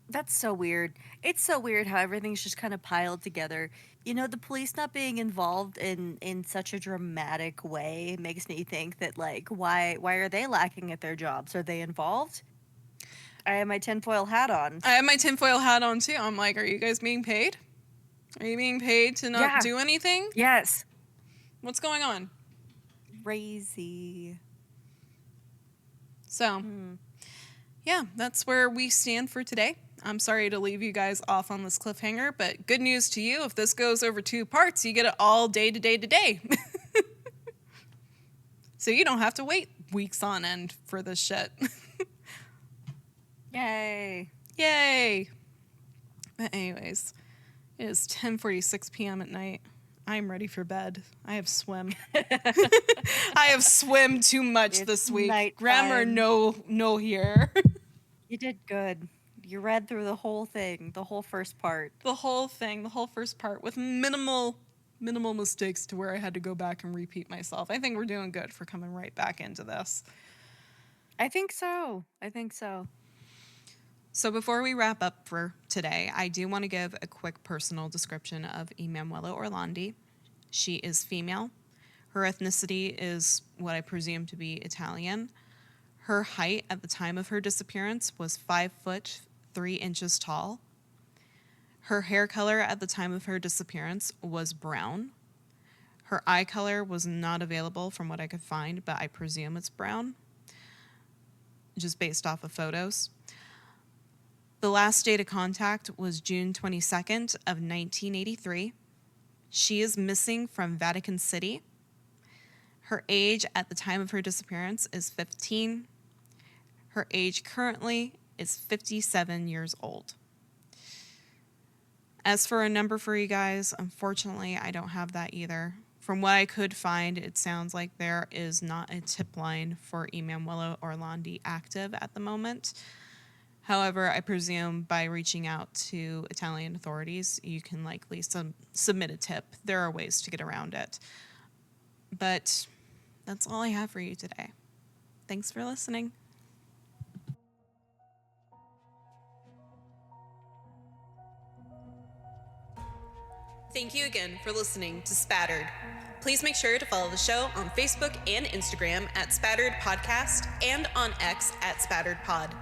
That's so weird. It's so weird how everything's just kind of piled together. You know, the police not being involved in such a dramatic way makes me think that, like, why are they lacking at their jobs? Are they involved? I have my tinfoil hat on. I have my tinfoil hat on, too. I'm like, are you guys being paid? Are you being paid to not do anything? Yes. What's going on? Crazy. So, yeah, that's where we stand for today. I'm sorry to leave you guys off on this cliffhanger, but good news to you. If this goes over 2 parts, you get it all day to day to day. So you don't have to wait weeks on end for this shit. Yay. Yay. But anyways, it is 10:46 p.m. at night. I'm ready for bed. I have swim. I have swim too much It's this week. nighttime. Grammar, no here. You did good. You read through the whole thing, the whole first part. The whole thing, the whole first part with minimal mistakes to where I had to go back and repeat myself. I think we're doing good for coming right back into this. I think so. So before we wrap up for today, I do want to give a quick personal description of Emanuela Orlandi. She is female. Her ethnicity is what I presume to be Italian. Her height at the time of her disappearance was 5 foot 3 inches tall. Her hair color at the time of her disappearance was brown. Her eye color was not available from what I could find, but I presume it's brown, just based off of photos. The last date of contact was June 22nd of 1983. She is missing from Vatican City. Her age at the time of her disappearance is 15. Her age currently is 57 years old. As for a number for you guys, unfortunately, I don't have that either. From what I could find, it sounds like there is not a tip line for Emanuela Orlandi active at the moment. However, I presume by reaching out to Italian authorities, you can likely submit a tip. There are ways to get around it. But that's all I have for you today. Thanks for listening. Thank you again for listening to Spattered. Please make sure to follow the show on Facebook and Instagram at Spattered Podcast and on X at Spattered Pod.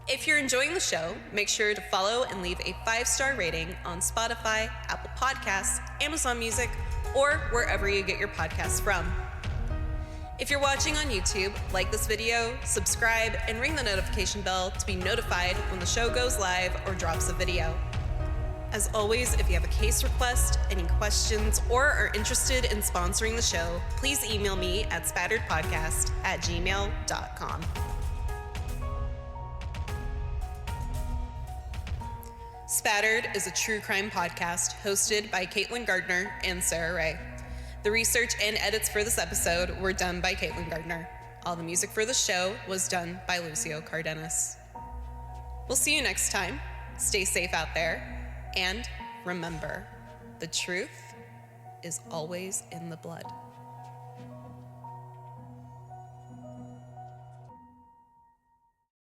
If you're enjoying the show, make sure to follow and leave a 5-star rating on Spotify, Apple Podcasts, Amazon Music, or wherever you get your podcasts from. If you're watching on YouTube, like this video, subscribe, and ring the notification bell to be notified when the show goes live or drops a video. As always, if you have a case request, any questions, or are interested in sponsoring the show, please email me at spatteredpodcast@gmail.com. Spattered is a true crime podcast hosted by Caitlin Gardner and Sarah Ray. The research and edits for this episode were done by Caitlin Gardner. All the music for the show was done by Lucio Cardenas. We'll see you next time. Stay safe out there. And remember, the truth is always in the blood.